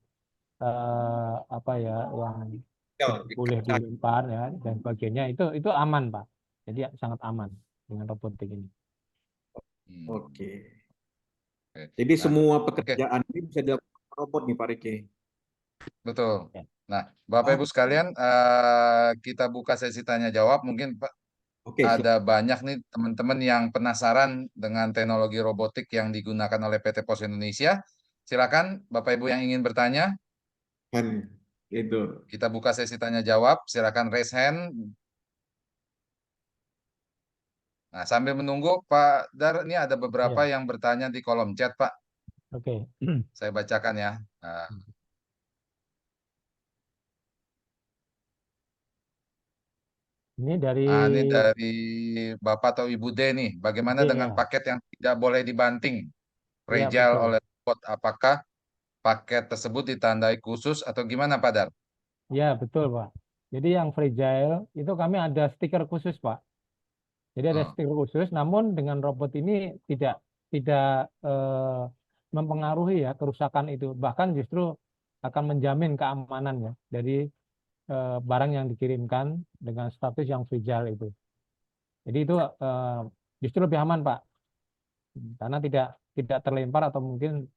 apa ya, yang tidak boleh dilempar ya dan sebagainya itu aman, Pak. Jadi sangat aman dengan robotik ini. Oke. Oke. Jadi Nah, semua oke, pekerjaan ini bisa dilakukan robot nih Pak Riki. betul. Ya. Nah, Bapak Ah, Ibu sekalian, kita buka sesi tanya jawab. Mungkin Pak, oke, siap. ada banyak nih teman-teman yang penasaran dengan teknologi robotik yang digunakan oleh PT Pos Indonesia. Silakan Bapak Ibu yang ingin bertanya, Kan itu. kita buka sesi tanya jawab. Silakan raise hand. Nah, sambil menunggu Pak Dar, ini ada beberapa Iya, yang bertanya di kolom chat, Pak. oke. Saya bacakan ya. Nah, Ini dari ini dari Bapak atau Ibu D nih. Bagaimana D dengan ya. paket yang tidak boleh dibanting? Iya, Fragile betul. oleh robot. Apakah paket tersebut ditandai khusus atau gimana, Pak Dar? Ya, betul, Pak. Jadi yang fragile itu kami ada stiker khusus, Pak. Jadi ada Oh, stiker khusus, namun dengan robot ini tidak mempengaruhi ya kerusakan itu. Bahkan justru akan menjamin keamanan ya dari barang yang dikirimkan dengan status yang fragile itu. Jadi itu justru lebih aman, Pak, karena tidak terlempar atau mungkin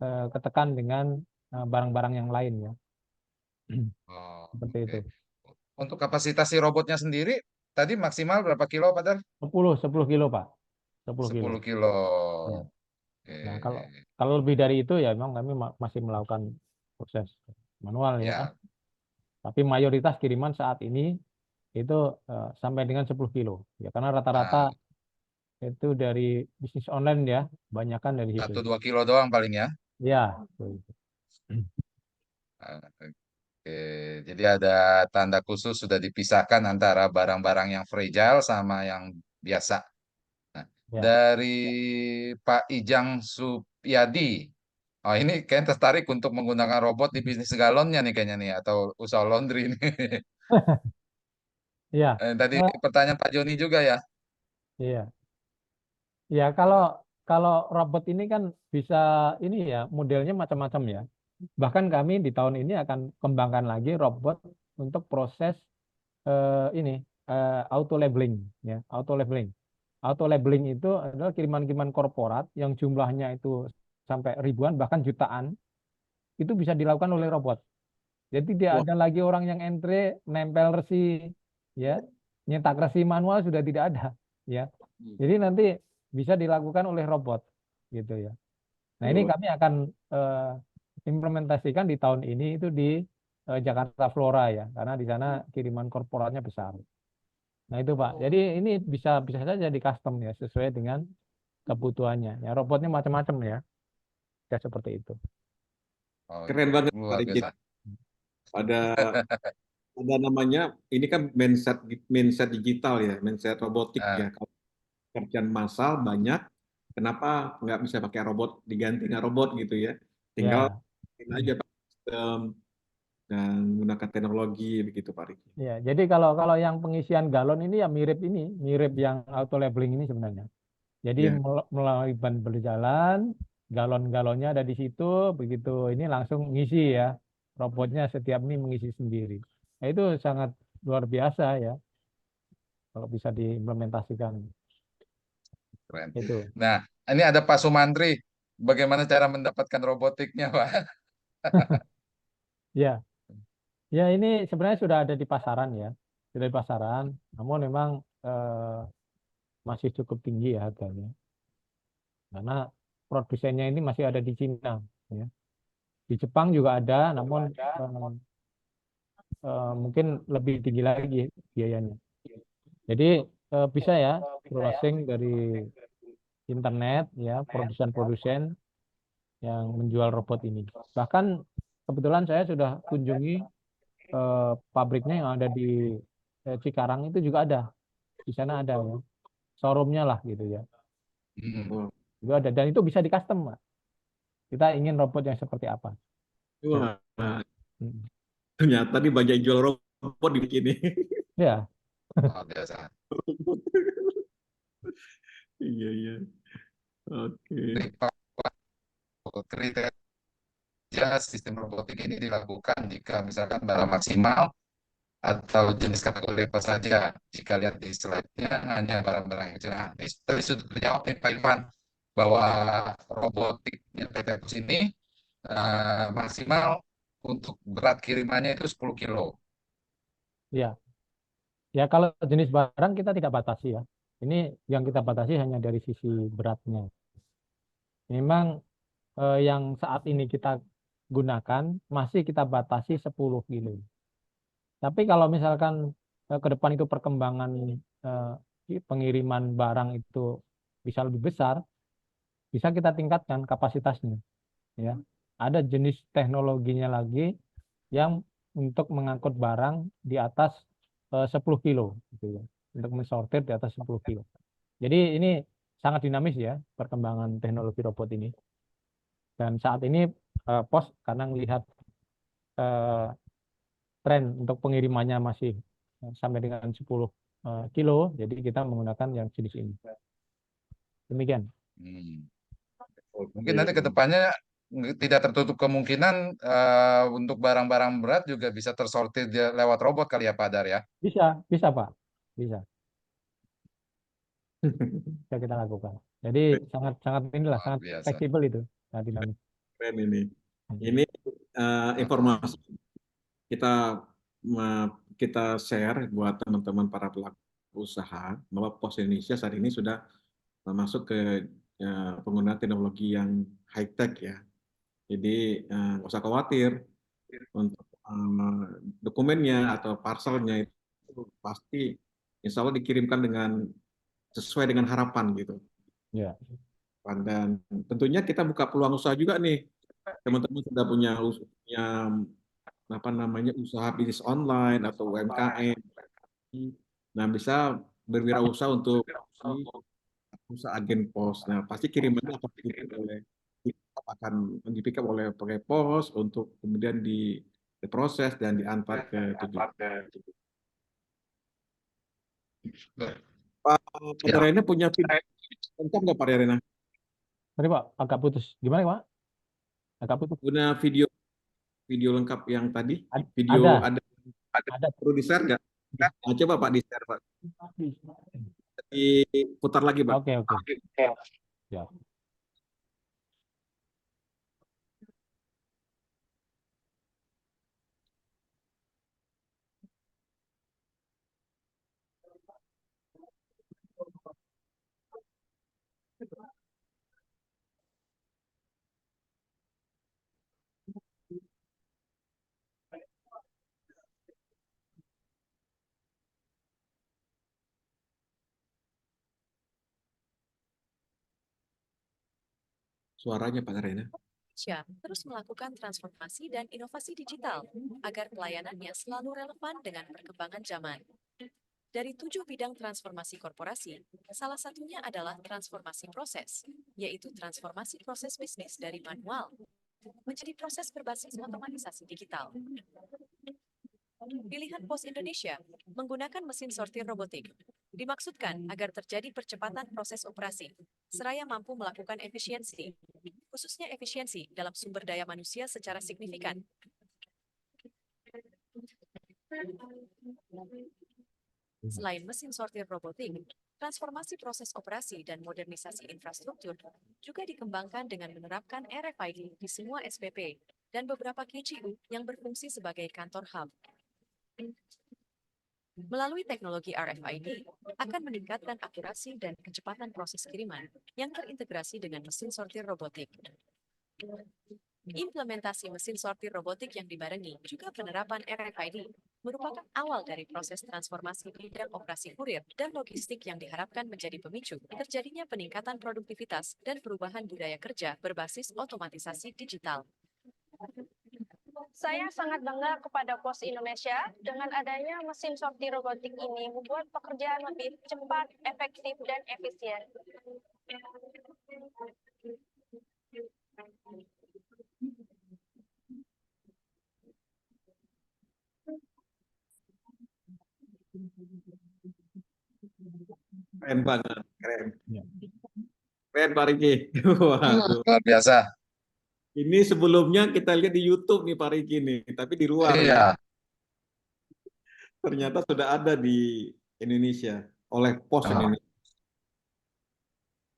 ketekan dengan barang-barang yang lain ya. oh, Seperti oke. itu. Untuk kapasitas si robotnya sendiri, tadi maksimal berapa kilo, Pak Dar? 10 kilo, Pak. 10 kilo. 10 kilo. Ya. Oke. Nah, kalau lebih dari itu ya memang kami masih melakukan proses manual ya. Ya. Tapi mayoritas kiriman saat ini itu sampai dengan 10 kilo. Ya, karena Nah, rata-rata itu dari bisnis online ya, banyakkan dari situ. 1-2 kilo doang paling ya. Ya, betul. Nah, oke, jadi ada tanda khusus sudah dipisahkan antara barang-barang yang fragile sama yang biasa. Nah, Ya. dari Pak Ijang Supyadi. Oh, ini kayaknya tertarik untuk menggunakan robot di bisnis galonnya nih kayaknya nih atau usaha laundry nih. Iya. Tadi pertanyaan Pak Joni juga ya. Iya. Ya, kalau robot ini kan bisa ini ya, modelnya macam-macam ya. Bahkan kami di tahun ini akan kembangkan lagi robot untuk proses ini auto labeling ya, auto labeling. Auto labeling itu adalah kiriman-kiriman korporat yang jumlahnya itu sampai ribuan bahkan jutaan, itu bisa dilakukan oleh robot. Jadi tidak Wah, ada lagi orang yang entre nempel resi ya, nyetak resi manual sudah tidak ada ya. Jadi nanti bisa dilakukan oleh robot gitu ya. Nah, ini wah. kami akan eh, implementasikan di tahun ini itu di Jakarta Flora ya, karena di sana kiriman korporatnya besar. Nah, itu Pak. Jadi ini bisa bisa saja di custom ya sesuai dengan kebutuhannya. Ya, robotnya macam-macam ya. Ya seperti itu. Oh, Keren banget Pak luar Rikit. biasa. Ada namanya, ini kan mindset digital ya, mindset robotik ya. Ah, Kalau pekerjaan massal banyak, kenapa nggak bisa pakai robot, diganti dengan robot gitu ya? Tinggal Ya. ini aja Pak, sistem dan menggunakan teknologi begitu Pak Riki. Ya, jadi kalau kalau yang pengisian galon ini ya mirip yang auto labeling ini sebenarnya. Jadi Ya, melalui ban berjalan, galon-galonnya ada di situ, begitu ini langsung ngisi ya. Robotnya setiap ini mengisi sendiri. Nah, itu sangat luar biasa ya kalau bisa diimplementasikan. keren. Itu. Nah, ini ada Pak Sumantri. Bagaimana cara mendapatkan robotiknya, Pak? Ya, ya ini sebenarnya sudah ada di pasaran ya. Sudah di pasaran, namun memang masih cukup tinggi ya harganya. Karena produsennya ini masih ada di Cina ya. Di Jepang juga ada, namun mungkin lebih tinggi lagi biayanya. Jadi bisa ya browsing dari internet ya produsen-produsen yang menjual robot ini. Bahkan kebetulan saya sudah kunjungi pabriknya yang ada di Cikarang itu juga ada. Di sana ada ya. Showroomnya lah gitu ya. Hmm. wah, Juga ada dan itu bisa di custom, Pak. Kita ingin robot yang seperti apa. wah, Hmm. ternyata nih banyak yang jual robot di sini. Ya, Luar biasa. Iya, iya. Oke. Jadi, Pak, kriteria sistem robotik ini dilakukan jika misalkan barang maksimal atau jenis kategori apa saja. Jika lihat di slide-nya hanya barang-barang yang kecil. Nah, ini tadi sudah terjawab nih Pak Ivan bahwa robotiknya PT Pos ini maksimal untuk berat kirimannya itu 10 kilo. ya. Ya kalau jenis barang kita tidak batasi ya. Ini yang kita batasi hanya dari sisi beratnya. Memang yang saat ini kita gunakan masih kita batasi 10 kilo. Tapi kalau misalkan ke depan itu perkembangan pengiriman barang itu bisa lebih besar, bisa kita tingkatkan kapasitasnya. Ya, ada jenis teknologinya lagi yang untuk mengangkut barang di atas 10 kilo, gitu ya, untuk mensortir di atas 10 kilo. Jadi ini sangat dinamis ya perkembangan teknologi robot ini. Dan saat ini POS karena melihat eh, tren untuk pengirimannya masih sampai dengan 10 kilo, jadi kita menggunakan yang jenis ini. Demikian. Hmm. Oke. Mungkin nanti ke depannya tidak tertutup kemungkinan untuk barang-barang berat juga bisa tersortir lewat robot kali ya Pak Dar ya? Bisa Pak, bisa kita lakukan. Jadi sangat inilah, Luar sangat biasa. fleksibel itu, sangat dinamis. Keren ini. Ini informasi kita kita share buat teman-teman para pelaku usaha bahwa Pos Indonesia saat ini sudah masuk ke penggunaan teknologi yang high tech ya. Jadi nggak usah khawatir untuk dokumennya atau parcelnya itu pasti insya Allah dikirimkan dengan sesuai dengan harapan gitu. Ya. Dan tentunya kita buka peluang usaha juga nih. Teman-teman sudah punya apa namanya usaha bisnis online atau UMKM. Nah, bisa berwirausaha untuk usaha agen pos. Nah, pasti kirimannya akan di pick up oleh pos untuk kemudian diproses dan diantar ke tujuan. Pak Ya. Rena punya video lengkap nggak Pak Rena? Tadi Pak, agak putus. Gimana Pak? Agak putus. Punya video lengkap yang tadi? Ad- Video ada. Ada. perlu di-share nggak? Nah, coba Pak di-share Pak. Diputar lagi Pak. Oke. Ya. Suaranya Pak Rena. Indonesia terus melakukan transformasi dan inovasi digital agar pelayanannya selalu relevan dengan perkembangan zaman. Dari 7 bidang transformasi korporasi, salah satunya adalah transformasi proses, yaitu transformasi proses bisnis dari manual menjadi proses berbasis otomatisasi digital. Pilihan Pos Indonesia menggunakan mesin sortir robotik dimaksudkan agar terjadi percepatan proses operasi, seraya mampu melakukan efisiensi, khususnya efisiensi dalam sumber daya manusia secara signifikan. Selain mesin sortir robotik, transformasi proses operasi dan modernisasi infrastruktur juga dikembangkan dengan menerapkan RFID di semua SPP dan beberapa KCU yang berfungsi sebagai kantor hub. Melalui teknologi RFID, akan meningkatkan akurasi dan kecepatan proses kiriman yang terintegrasi dengan mesin sortir robotik. Implementasi mesin sortir robotik yang dibarengi juga penerapan RFID merupakan awal dari proses transformasi bidang operasi kurir dan logistik yang diharapkan menjadi pemicu terjadinya peningkatan produktivitas dan perubahan budaya kerja berbasis otomatisasi digital. Saya sangat bangga kepada Pos Indonesia dengan adanya mesin sortir robotik ini membuat pekerjaan lebih cepat, efektif, dan efisien. Keren banget, keren. Ya. Keren Pak Riki. Waduh. Luar biasa. Ini sebelumnya kita lihat di YouTube nih Pak Riki nih, tapi di luar Iya. ya. Ternyata sudah ada di Indonesia oleh Pos Indonesia.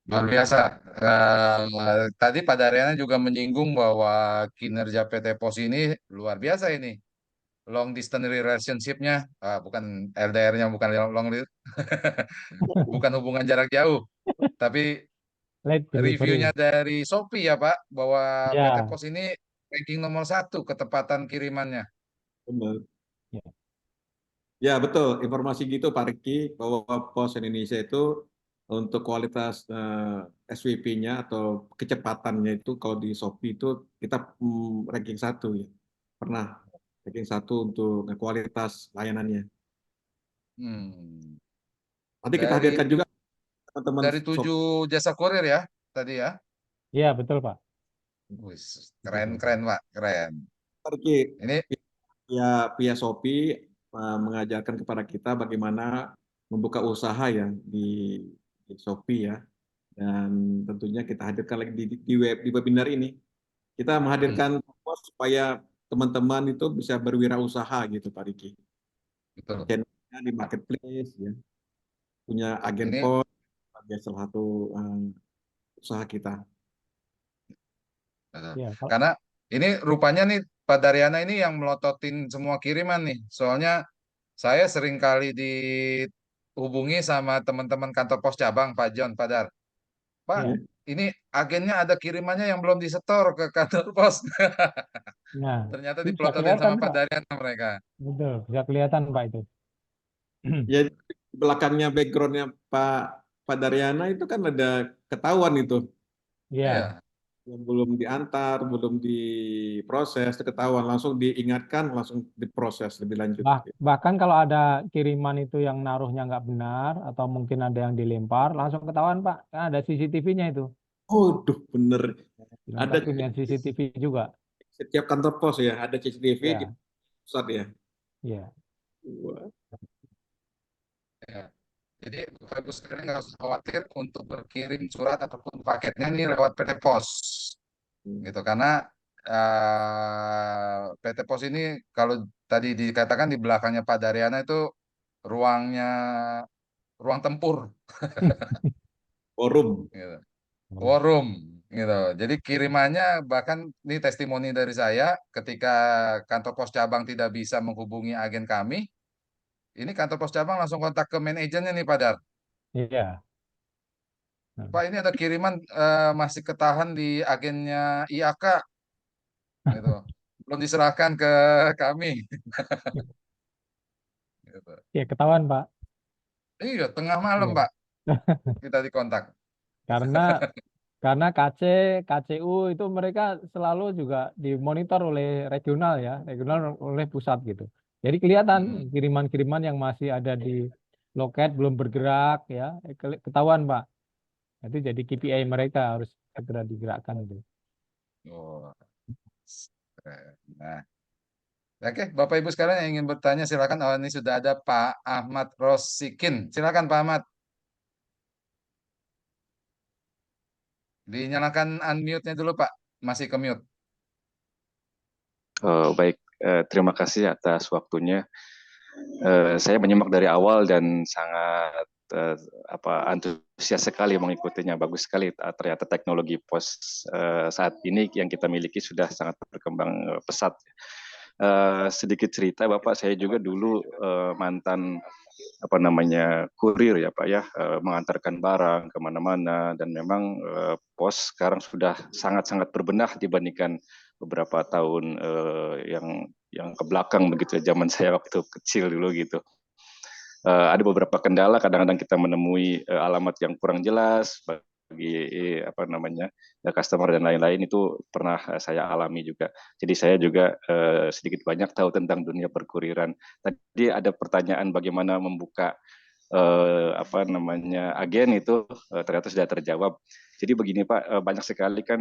Luar biasa. Tadi Pak Daryana juga menyinggung bahwa kinerja PT Pos ini luar biasa ini. Long distance relationship-nya, bukan LDR-nya, bukan bukan hubungan jarak jauh. Tapi Late delivery. reviewnya dari Shopee ya Pak, bahwa PT Ya. Pos ini ranking nomor 1 ketepatan kirimannya. Benar. Ya. Ya betul, informasi gitu Pak Riki bahwa Pos Indonesia itu untuk kualitas SWP-nya atau kecepatannya itu kalau di Shopee itu kita ranking 1 ya. Pernah ranking 1 untuk kualitas layanannya. Nanti kita Dari hadirkan juga teman-teman dari 7 jasa kurir ya tadi ya. Iya, betul Pak. Wis, keren Pak, keren. Pak Riki. Ini via Shopee mengajarkan kepada kita bagaimana membuka usaha ya di Shopee ya. Dan tentunya kita hadirkan lagi di webinar ini. Kita menghadirkan supaya teman-teman itu bisa berwirausaha gitu Pak Riki. Betul. Channelnya di marketplace ya, punya agen Ini pos sebagai salah satu usaha kita. Ya, kalau karena ini rupanya nih Pak Daryana ini yang melototin semua kiriman nih. Soalnya saya sering kali dihubungi sama teman-teman kantor pos cabang, Pak John, Pak Dar. Pak, ya, Ya. ini agennya ada kirimannya yang belum disetor ke kantor pos. nah Ternyata itu bisa dipelototin kelihatan sama Pak Pak, Daryana mereka. betul, bisa kelihatan Pak itu. Ya, di belakangnya backgroundnya Pak Daryana itu kan ada ketahuan itu Ya, Iya, yang belum diantar, belum diproses, ketahuan langsung diingatkan, langsung diproses lebih lanjut. bahkan kalau ada kiriman itu yang naruhnya nggak benar atau mungkin ada yang dilempar, langsung ketahuan Pak, kan ada CCTV-nya itu, Oh, duh, bener. Ada dilengkapi dengan CCTV juga. setiap kantor pos ya, ada CCTV di Ya, pusat ya. ya, Wah. iya. Jadi Bapak Ibu sekalian nggak usah khawatir untuk berkirim surat ataupun paketnya nih lewat PT Pos. Gitu karena PT Pos ini kalau tadi dikatakan di belakangnya Pak Daryana itu ruangnya ruang tempur Forum. gitu. War room gitu. Jadi kirimannya bahkan ini testimoni dari saya ketika kantor pos cabang tidak bisa menghubungi agen kami, ini kantor pos cabang langsung kontak ke manajernya nih Pak Dar. iya. Nah, Pak ini ada kiriman masih ketahan di agennya IAK gitu. Belum diserahkan ke kami gitu. ya ketahuan Pak. Iya, tengah malam Iya. Pak kita dikontak. Karena KC, KCU itu mereka selalu juga dimonitor oleh regional ya, regional oleh pusat gitu. Jadi kelihatan Mm-mm. kiriman-kiriman yang masih ada di loket belum bergerak ya, ketahuan Pak. Itu jadi KPI mereka harus segera digerakkan itu. Oh, keren. Nah, oke, Bapak Ibu sekarang yang ingin bertanya silakan. Oh, ini sudah ada Pak Ahmad Rosikin. Silakan Pak Ahmad. Dinyalakan unmute-nya dulu, Pak. Masih ke mute. Baik, terima kasih atas waktunya. Saya menyimak dari awal dan sangat antusias sekali mengikutinya. Bagus sekali ternyata teknologi pos saat ini yang kita miliki sudah sangat berkembang pesat. Sedikit cerita, Bapak, saya juga dulu mantan kurir ya Pak ya, mengantarkan barang kemana-mana, dan memang pos sekarang sudah sangat-sangat berbenah dibandingkan beberapa tahun yang ke belakang begitu ya, zaman saya waktu kecil dulu gitu. Ada beberapa kendala, kadang-kadang kita menemui alamat yang kurang jelas bagi customer dan lain-lain, itu pernah saya alami juga. Jadi saya juga sedikit banyak tahu tentang dunia perkuriran. Tadi ada pertanyaan bagaimana membuka agen itu, ternyata sudah terjawab. Jadi begini Pak, banyak sekali kan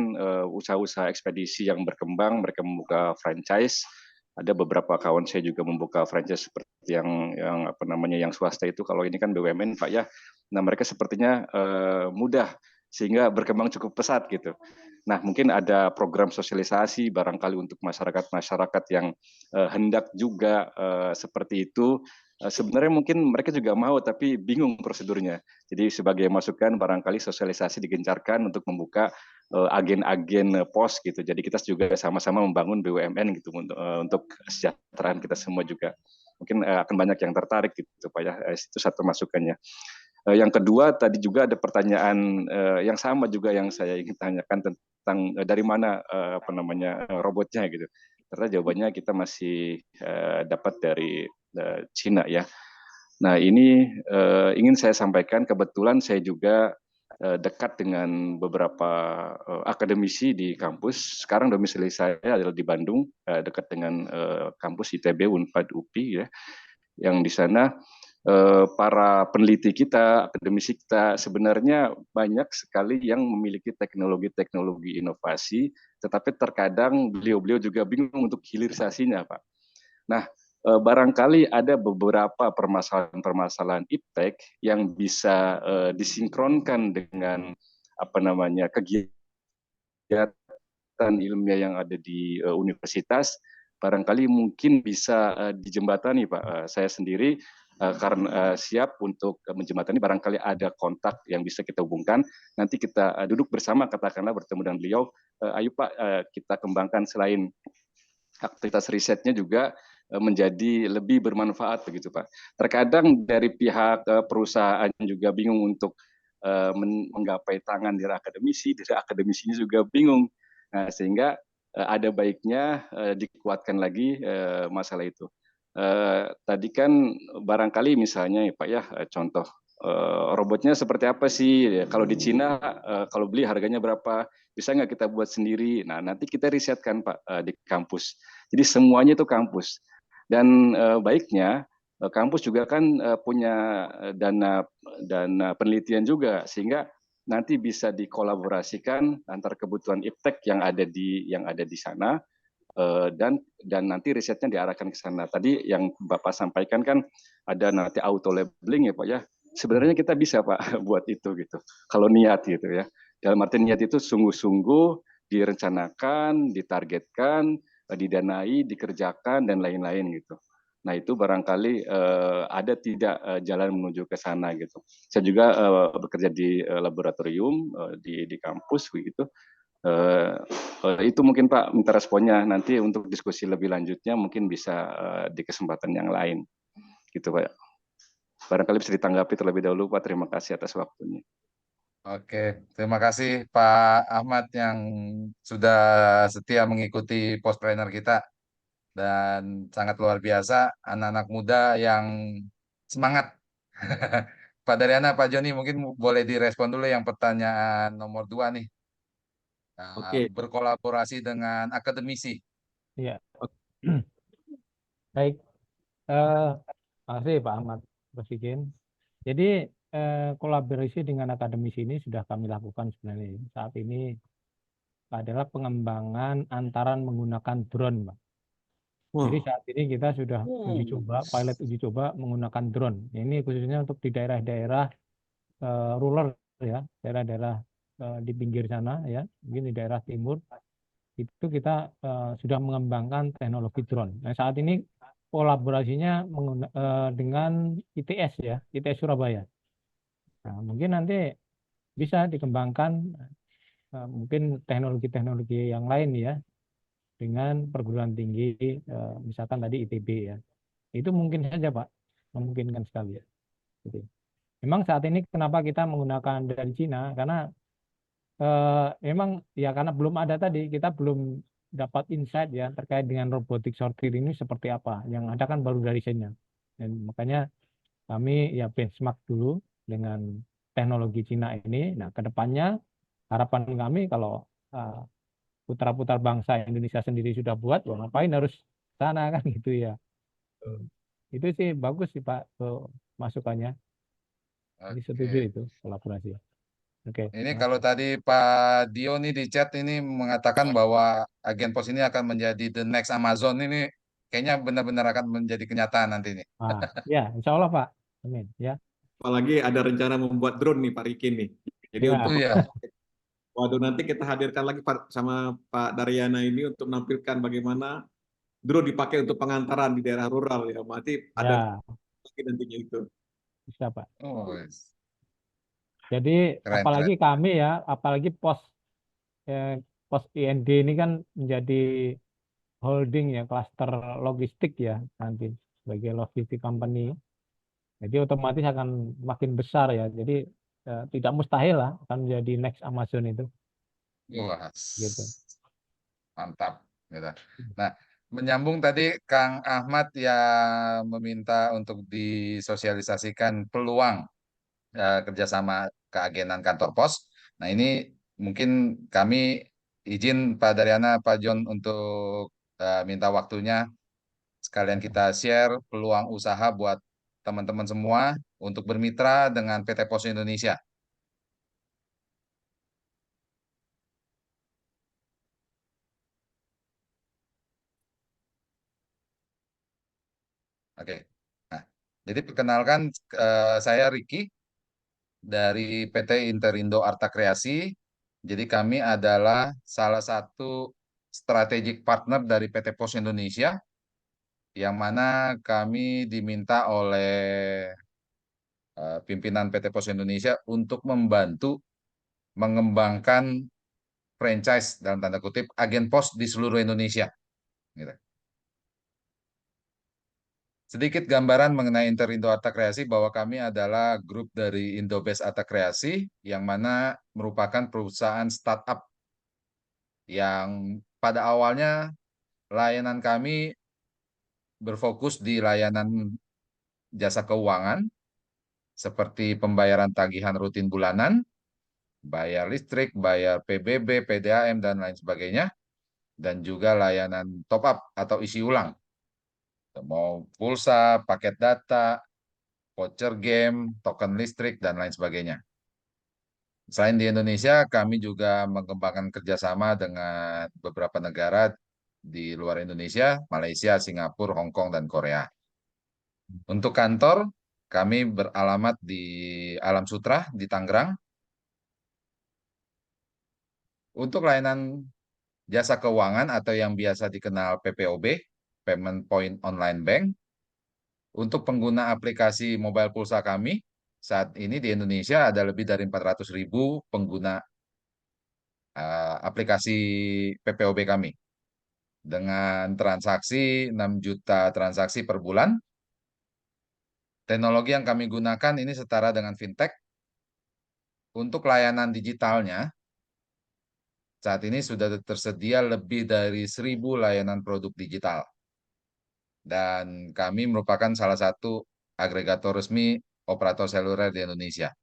usaha-usaha ekspedisi yang berkembang, mereka membuka franchise. Ada beberapa kawan saya juga membuka franchise seperti yang swasta itu. Kalau ini kan BUMN Pak ya. Nah, mereka sepertinya mudah sehingga berkembang cukup pesat gitu. Nah, mungkin ada program sosialisasi barangkali untuk masyarakat-masyarakat yang hendak juga seperti itu. Sebenarnya mungkin mereka juga mau tapi bingung prosedurnya. Jadi sebagai masukan barangkali sosialisasi digencarkan untuk membuka agen-agen pos gitu. Jadi kita juga sama-sama membangun BUMN gitu untuk kesejahteraan kita semua juga. Mungkin akan banyak yang tertarik gitu Pak ya. Itu satu masukannya. Yang kedua, tadi juga ada pertanyaan yang sama juga yang saya ingin tanyakan tentang dari mana robotnya gitu. Ternyata jawabannya kita masih dapat dari Cina ya. Nah, ini ingin saya sampaikan, kebetulan saya juga dekat dengan beberapa akademisi di kampus. Sekarang domisili saya adalah di Bandung, dekat dengan kampus ITB, Unpad, UPI ya. Yang di sana para peneliti kita, akademisi kita sebenarnya banyak sekali yang memiliki teknologi-teknologi inovasi, tetapi terkadang beliau-beliau juga bingung untuk hilirisasinya, Pak. Nah, barangkali ada beberapa permasalahan-permasalahan iptek yang bisa disinkronkan dengan apa namanya kegiatan ilmiah yang ada di universitas, barangkali mungkin bisa dijembatani, Pak. Saya sendiri karena siap untuk menjembatani, barangkali ada kontak yang bisa kita hubungkan. Nanti kita duduk bersama, katakanlah bertemu dengan beliau. Ayo Pak, kita kembangkan selain aktivitas risetnya juga menjadi lebih bermanfaat begitu Pak. Terkadang dari pihak perusahaan juga bingung untuk menggapai tangan dari akademisinya juga bingung. Nah, sehingga ada baiknya dikuatkan lagi masalah itu. Tadi kan barangkali misalnya ya Pak ya, contoh robotnya seperti apa sih? Ya, kalau di Cina kalau beli harganya berapa? Bisa nggak kita buat sendiri? Nah, nanti kita risetkan Pak di kampus. Jadi semuanya itu kampus. Dan baiknya kampus juga kan punya dana penelitian juga, sehingga nanti bisa dikolaborasikan antar kebutuhan iptek yang ada di sana dan nanti risetnya diarahkan ke sana. Tadi yang Bapak sampaikan kan ada nanti auto labeling ya Pak ya. Sebenarnya kita bisa Pak buat itu gitu. Kalau niat gitu ya. Dalam arti niat itu sungguh-sungguh direncanakan, ditargetkan, didanai, dikerjakan dan lain-lain gitu. Nah itu barangkali ada tidak jalan menuju ke sana gitu. Saya juga bekerja di laboratorium di kampus begitu. Itu mungkin Pak minta responnya nanti untuk diskusi lebih lanjutnya mungkin bisa di kesempatan yang lain gitu Pak. Barangkali bisa ditanggapi terlebih dahulu Pak. Terima kasih atas waktunya. Oke, terima kasih Pak Ahmad yang sudah setia mengikuti Postpreneur kita dan sangat luar biasa anak-anak muda yang semangat. Pak Daryana, Pak Joni mungkin boleh direspon dulu yang pertanyaan nomor 2 nih. Oke. Berkolaborasi dengan akademisi. Iya. Baik. Makasih Pak Ahmad Rosikin. Jadi kolaborasi dengan akademisi ini sudah kami lakukan sebenarnya. Saat ini adalah pengembangan antaran menggunakan drone, Pak. Jadi Wah, saat ini kita sudah pilot uji coba menggunakan drone. Ini khususnya untuk di daerah-daerah rural ya, daerah-daerah di pinggir sana ya, mungkin di daerah timur itu kita sudah mengembangkan teknologi drone. Nah saat ini kolaborasinya dengan ITS ya, ITS Surabaya. Nah, mungkin nanti bisa dikembangkan mungkin teknologi-teknologi yang lain ya dengan perguruan tinggi misalkan tadi ITB ya. Itu mungkin saja Pak, memungkinkan sekali ya. Gitu. Memang saat ini kenapa kita menggunakan dari Cina karena memang ya karena belum ada tadi kita belum dapat insight ya terkait dengan robotik sortir ini seperti apa. Yang ada kan baru dari China. Dan makanya kami ya benchmark dulu dengan teknologi Cina ini. Nah, kedepannya harapan kami kalau putra-putra bangsa Indonesia sendiri sudah buat, ya ngapain harus sana kan gitu ya. Itu sih bagus sih Pak masukannya. Jadi setuju Oke. itu kolaborasi. Oke. Ini kalau tadi Pak Dio nih di chat ini mengatakan bahwa agen pos ini akan menjadi the next Amazon ini kayaknya benar-benar akan menjadi kenyataan nanti nih. Ah, ya, insya Allah Pak. Amin. Ya, apalagi ada rencana membuat drone nih Pak Riki nih. Jadi ya, untuk Itu ya. waduh nanti kita hadirkan lagi sama Pak Daryana ini untuk menampilkan bagaimana drone dipakai untuk pengantaran di daerah rural ya. Nanti ada ya, lagi nantinya itu. bisa Pak. Oh, yes. Jadi Keren, apalagi keren. kami ya, apalagi eh, pos IND ini kan menjadi holding ya, klaster logistik ya nanti sebagai logistik company. Jadi otomatis akan makin besar ya. Jadi tidak mustahil lah akan menjadi next Amazon itu. Wah, Gitu. mantap. Gitu. Nah, menyambung tadi Kang Ahmad yang meminta untuk disosialisasikan peluang kerjasama keagenan kantor pos. Nah, ini mungkin kami izin Pak Daryana, Pak John untuk minta waktunya sekalian kita share peluang usaha buat teman-teman semua untuk bermitra dengan PT Pos Indonesia. Oke. Nah, jadi perkenalkan, saya Ricky dari PT Interindo Arta Kreasi. Jadi kami adalah salah satu strategic partner dari PT Pos Indonesia, yang mana kami diminta oleh pimpinan PT Pos Indonesia untuk membantu mengembangkan franchise dalam tanda kutip agen pos di seluruh Indonesia. Gitu. Sedikit gambaran mengenai Interindo Arta Kreasi bahwa kami adalah grup dari Indobest Arta Kreasi, yang mana merupakan perusahaan startup yang pada awalnya layanan kami berfokus di layanan jasa keuangan seperti pembayaran tagihan rutin bulanan, bayar listrik, bayar PBB, PDAM, dan lain sebagainya, dan juga layanan top up atau isi ulang. Mau pulsa, paket data, voucher game, token listrik, dan lain sebagainya. Selain di Indonesia, kami juga mengembangkan kerjasama dengan beberapa negara di luar Indonesia, Malaysia, Singapura, Hong Kong, dan Korea. Untuk kantor, kami beralamat di Alam Sutra, di Tangerang. Untuk layanan jasa keuangan atau yang biasa dikenal PPOB, Payment Point Online Bank, untuk pengguna aplikasi mobile pulsa kami, saat ini di Indonesia ada lebih dari 400.000 pengguna aplikasi PPOB kami. Dengan transaksi 6 juta transaksi per bulan. Teknologi yang kami gunakan ini setara dengan fintech. Untuk layanan digitalnya, saat ini sudah tersedia lebih dari 1.000 layanan produk digital. Dan kami merupakan salah satu agregator resmi operator seluler di Indonesia.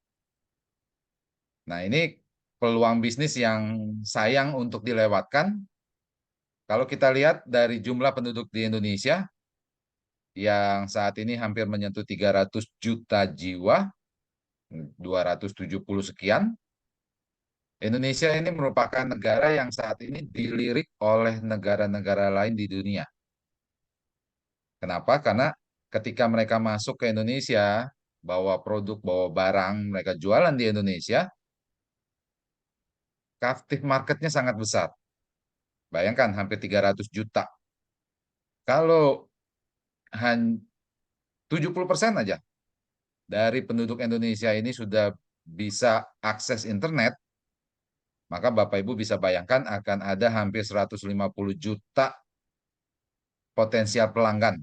Nah, ini peluang bisnis yang sayang untuk dilewatkan. Kalau kita lihat dari jumlah penduduk di Indonesia, yang saat ini hampir menyentuh 300 juta jiwa, 270 sekian, Indonesia ini merupakan negara yang saat ini dilirik oleh negara-negara lain di dunia. Kenapa? Karena ketika mereka masuk ke Indonesia, bawa produk, bawa barang, mereka jualan di Indonesia, captive marketnya sangat besar. Bayangkan, hampir 300 juta. Kalau 70% aja dari penduduk Indonesia ini sudah bisa akses internet, maka Bapak Ibu bisa bayangkan akan ada hampir 150 juta potensial pelanggan.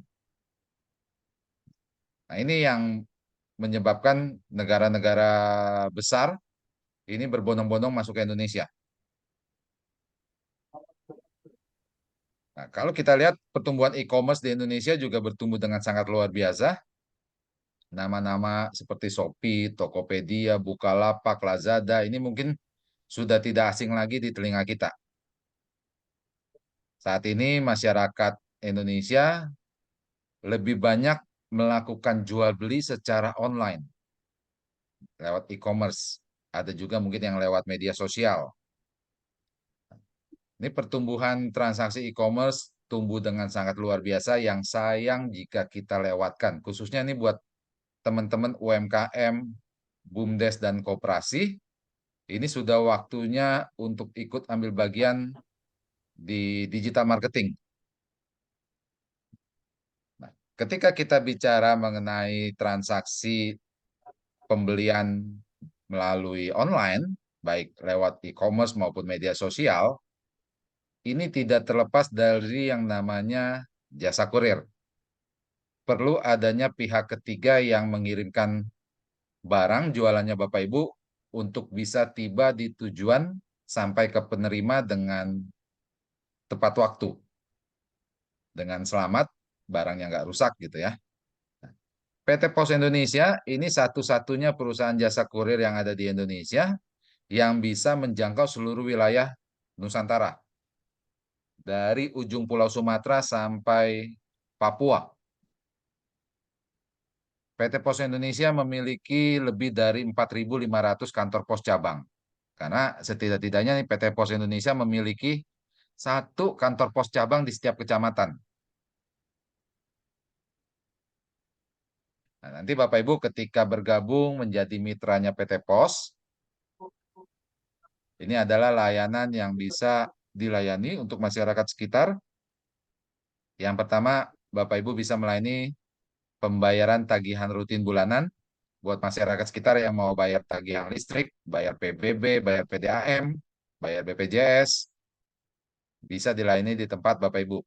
Nah, ini yang menyebabkan negara-negara besar ini berbondong-bondong masuk ke Indonesia. Nah, kalau kita lihat pertumbuhan e-commerce di Indonesia juga bertumbuh dengan sangat luar biasa. Nama-nama seperti Shopee, Tokopedia, Bukalapak, Lazada, ini mungkin sudah tidak asing lagi di telinga kita. Saat ini masyarakat Indonesia lebih banyak melakukan jual beli secara online, lewat e-commerce. Ada juga mungkin yang lewat media sosial. Ini pertumbuhan transaksi e-commerce tumbuh dengan sangat luar biasa, yang sayang jika kita lewatkan. Khususnya ini buat teman-teman UMKM, BUMDes, dan koperasi, ini sudah waktunya untuk ikut ambil bagian di digital marketing. Nah, ketika kita bicara mengenai transaksi pembelian melalui online, baik lewat e-commerce maupun media sosial, ini tidak terlepas dari yang namanya jasa kurir. Perlu adanya pihak ketiga yang mengirimkan barang jualannya Bapak Ibu untuk bisa tiba di tujuan sampai ke penerima dengan tepat waktu, dengan selamat, barangnya nggak rusak gitu ya. PT Pos Indonesia ini satu-satunya perusahaan jasa kurir yang ada di Indonesia yang bisa menjangkau seluruh wilayah Nusantara, dari ujung Pulau Sumatera sampai Papua. PT Pos Indonesia memiliki lebih dari 4.500 kantor pos cabang. Karena setidak-tidaknya PT Pos Indonesia memiliki satu kantor pos cabang di setiap kecamatan. Nah, nanti Bapak Ibu ketika bergabung menjadi mitranya PT Pos, ini adalah layanan yang bisa dilayani untuk masyarakat sekitar. Yang pertama, Bapak Ibu bisa melayani pembayaran tagihan rutin bulanan buat masyarakat sekitar yang mau bayar tagihan listrik, bayar PBB, bayar PDAM, bayar BPJS, bisa dilayani di tempat Bapak Ibu.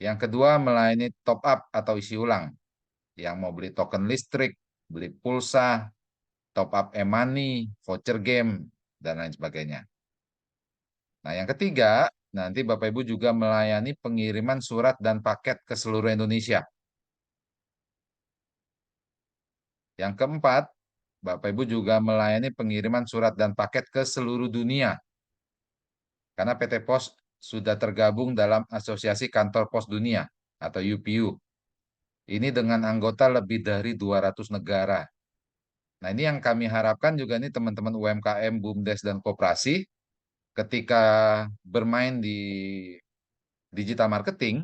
Yang kedua, melayani top up atau isi ulang. Yang mau beli token listrik, beli pulsa, top up e-money, voucher game, dan lain sebagainya. Nah, yang ketiga, nanti Bapak Ibu juga melayani pengiriman surat dan paket ke seluruh Indonesia. Yang keempat, Bapak Ibu juga melayani pengiriman surat dan paket ke seluruh dunia. Karena PT Pos sudah tergabung dalam Asosiasi Kantor Pos Dunia atau UPU. Ini dengan anggota lebih dari 200 negara. Nah, ini yang kami harapkan juga nih teman-teman UMKM, BUMDes, dan koperasi ketika bermain di digital marketing,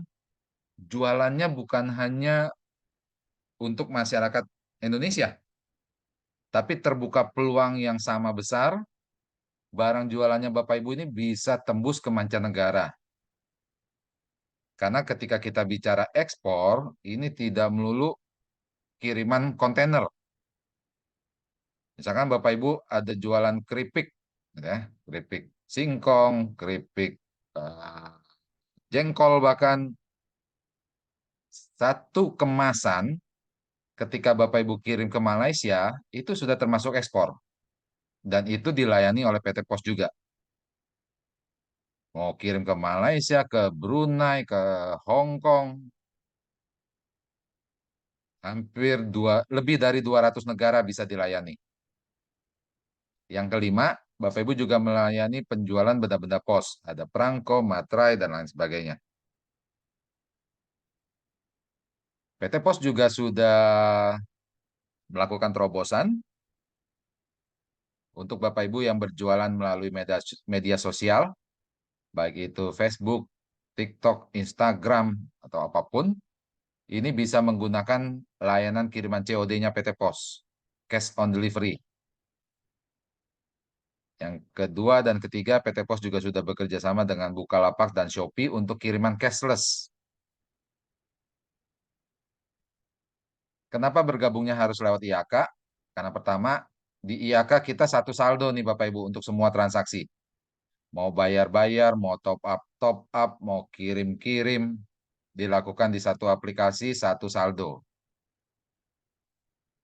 jualannya bukan hanya untuk masyarakat Indonesia, tapi terbuka peluang yang sama besar, barang jualannya Bapak Ibu ini bisa tembus ke mancanegara. Karena ketika kita bicara ekspor, ini tidak melulu kiriman kontainer. Misalkan Bapak Ibu ada jualan keripik, ya, keripik singkong, keripik jengkol, bahkan satu kemasan ketika Bapak Ibu kirim ke Malaysia, itu sudah termasuk ekspor. Dan itu dilayani oleh PT Pos juga. Mau kirim ke Malaysia, ke Brunei, ke Hong Kong, hampir lebih dari 200 negara bisa dilayani. Yang kelima, Bapak Ibu juga melayani penjualan benda-benda pos. Ada perangko, materai, dan lain sebagainya. PT Pos juga sudah melakukan terobosan untuk Bapak Ibu yang berjualan melalui media sosial, baik itu Facebook, TikTok, Instagram, atau apapun, ini bisa menggunakan layanan kiriman COD-nya PT Pos, cash on delivery. Yang kedua dan ketiga, PT Pos juga sudah bekerja sama dengan Bukalapak dan Shopee untuk kiriman cashless. Kenapa bergabungnya harus lewat IAK? Karena pertama, di IAK kita satu saldo nih Bapak Ibu untuk semua transaksi. Mau bayar-bayar, mau top up, mau kirim-kirim, dilakukan di satu aplikasi, satu saldo.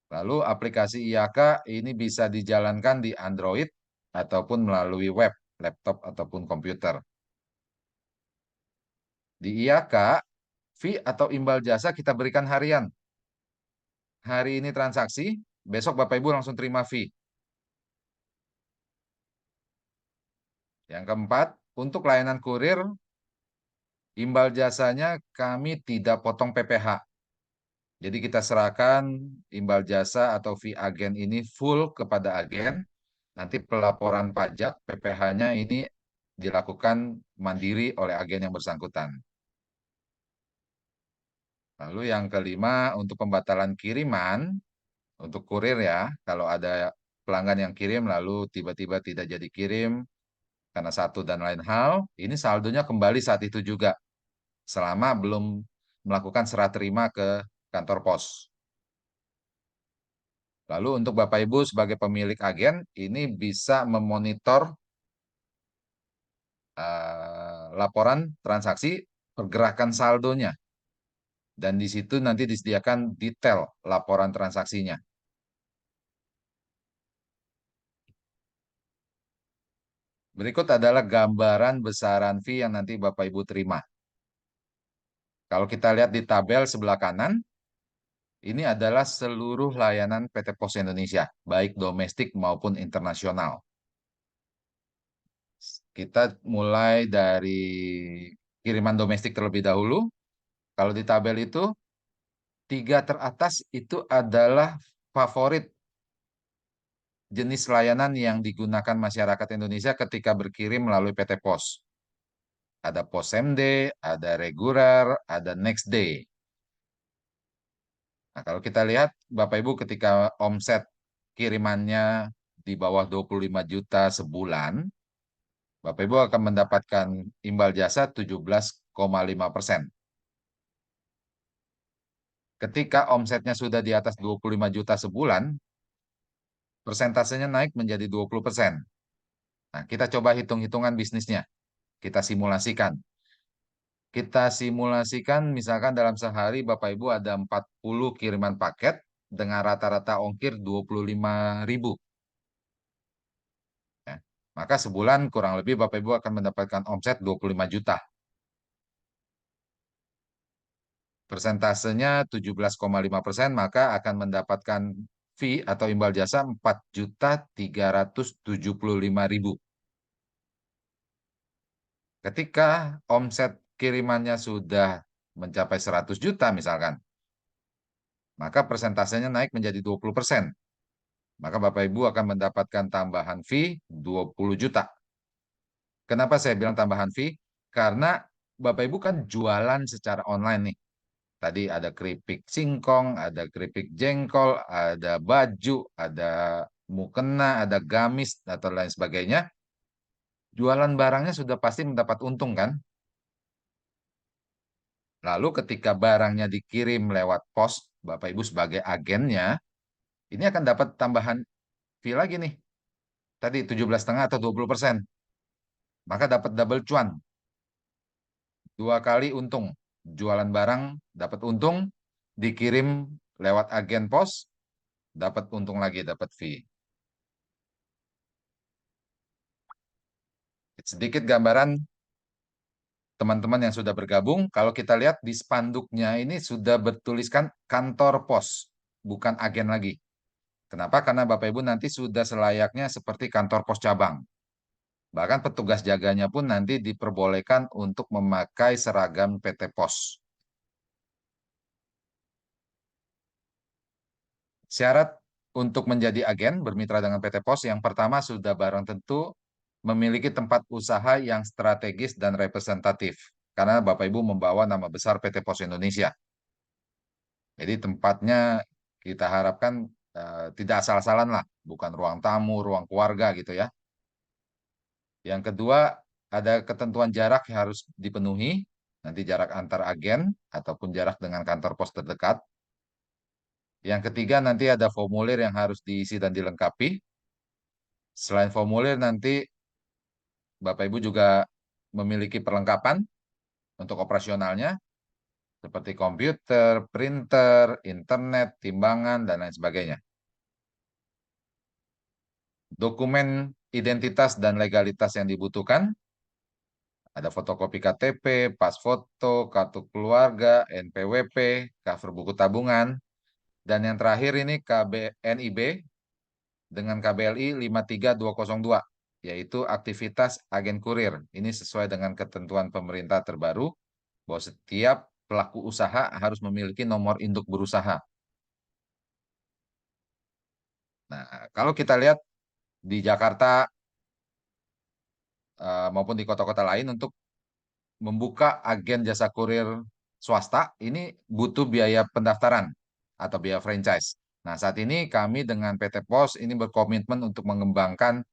Lalu aplikasi IAK ini bisa dijalankan di Android ataupun melalui web, laptop ataupun komputer. Di IAK, fee atau imbal jasa kita berikan harian. Hari ini transaksi, besok Bapak Ibu langsung terima fee. Yang keempat, untuk layanan kurir, imbal jasanya kami tidak potong PPh. Jadi kita serahkan imbal jasa atau fee agen ini full kepada agen. Nanti pelaporan pajak PPh-nya ini dilakukan mandiri oleh agen yang bersangkutan. Lalu yang kelima, untuk pembatalan kiriman, untuk kurir ya, kalau ada pelanggan yang kirim lalu tiba-tiba tidak jadi kirim karena satu dan lain hal, ini saldonya kembali saat itu juga, selama belum melakukan serah terima ke kantor pos. Lalu untuk Bapak Ibu sebagai pemilik agen, ini bisa memonitor laporan transaksi, pergerakan saldonya. Dan di situ nanti disediakan detail laporan transaksinya. Berikut adalah gambaran besaran fee yang nanti Bapak Ibu terima. Kalau kita lihat di tabel sebelah kanan, ini adalah seluruh layanan PT Pos Indonesia, baik domestik maupun internasional. Kita mulai dari kiriman domestik terlebih dahulu. Kalau di tabel itu, 3 teratas itu adalah favorit jenis layanan yang digunakan masyarakat Indonesia ketika berkirim melalui PT Pos. Ada Pos Same Day, ada reguler, ada next day. Nah, kalau kita lihat Bapak Ibu ketika omset kirimannya di bawah 25 juta sebulan, Bapak Ibu akan mendapatkan imbal jasa 17,5%. Ketika omsetnya sudah di atas 25 juta sebulan, persentasenya naik menjadi 20%. Nah, kita coba hitung-hitungan bisnisnya. Kita simulasikan. Kita simulasikan misalkan dalam sehari Bapak Ibu ada 40 kiriman paket dengan rata-rata ongkir 25.000. Ya. Maka sebulan kurang lebih Bapak Ibu akan mendapatkan omset 25 juta. Persentasenya 17,5%, maka akan mendapatkan fee atau imbal jasa 4.375.000. Ketika omset kirimannya sudah mencapai 100 juta misalkan, maka persentasenya naik menjadi 20%. Maka Bapak Ibu akan mendapatkan tambahan fee 20 juta. Kenapa saya bilang tambahan fee? Karena Bapak Ibu kan jualan secara online nih. Tadi ada keripik singkong, ada keripik jengkol, ada baju, ada mukena, ada gamis, atau lain sebagainya. Jualan barangnya sudah pasti mendapat untung kan? Lalu ketika barangnya dikirim lewat pos, Bapak Ibu sebagai agennya, ini akan dapat tambahan fee lagi nih. Tadi 17,5 atau 20%. Maka dapat double cuan. 2 kali untung. Jualan barang dapat untung, dikirim lewat agen pos, dapat untung lagi, dapat fee. Sedikit gambaran teman-teman yang sudah bergabung, kalau kita lihat di spanduknya ini sudah bertuliskan kantor pos, bukan agen lagi. Kenapa? Karena Bapak Ibu nanti sudah selayaknya seperti kantor pos cabang. Bahkan petugas jaganya pun nanti diperbolehkan untuk memakai seragam PT Pos. Syarat untuk menjadi agen bermitra dengan PT Pos yang pertama sudah barang tentu memiliki tempat usaha yang strategis dan representatif. Karena Bapak Ibu membawa nama besar PT Pos Indonesia. Jadi tempatnya kita harapkan tidak asal-asalan lah, bukan ruang tamu, ruang keluarga gitu ya. Yang kedua, ada ketentuan jarak yang harus dipenuhi, nanti jarak antar agen ataupun jarak dengan kantor pos terdekat. Yang ketiga, nanti ada formulir yang harus diisi dan dilengkapi. Selain formulir, nanti Bapak Ibu juga memiliki perlengkapan untuk operasionalnya, seperti komputer, printer, internet, timbangan, dan lain sebagainya. Dokumen identitas dan legalitas yang dibutuhkan, ada fotokopi KTP, pas foto, kartu keluarga, NPWP, cover buku tabungan, dan yang terakhir ini NIB dengan KBLI 53202, yaitu aktivitas agen kurir. Ini sesuai dengan ketentuan pemerintah terbaru, bahwa setiap pelaku usaha harus memiliki nomor induk berusaha. Nah, kalau kita lihat di Jakarta maupun di kota-kota lain untuk membuka agen jasa kurir swasta, ini butuh biaya pendaftaran atau biaya franchise. Nah, saat ini kami dengan PT Pos ini berkomitmen untuk mengembangkan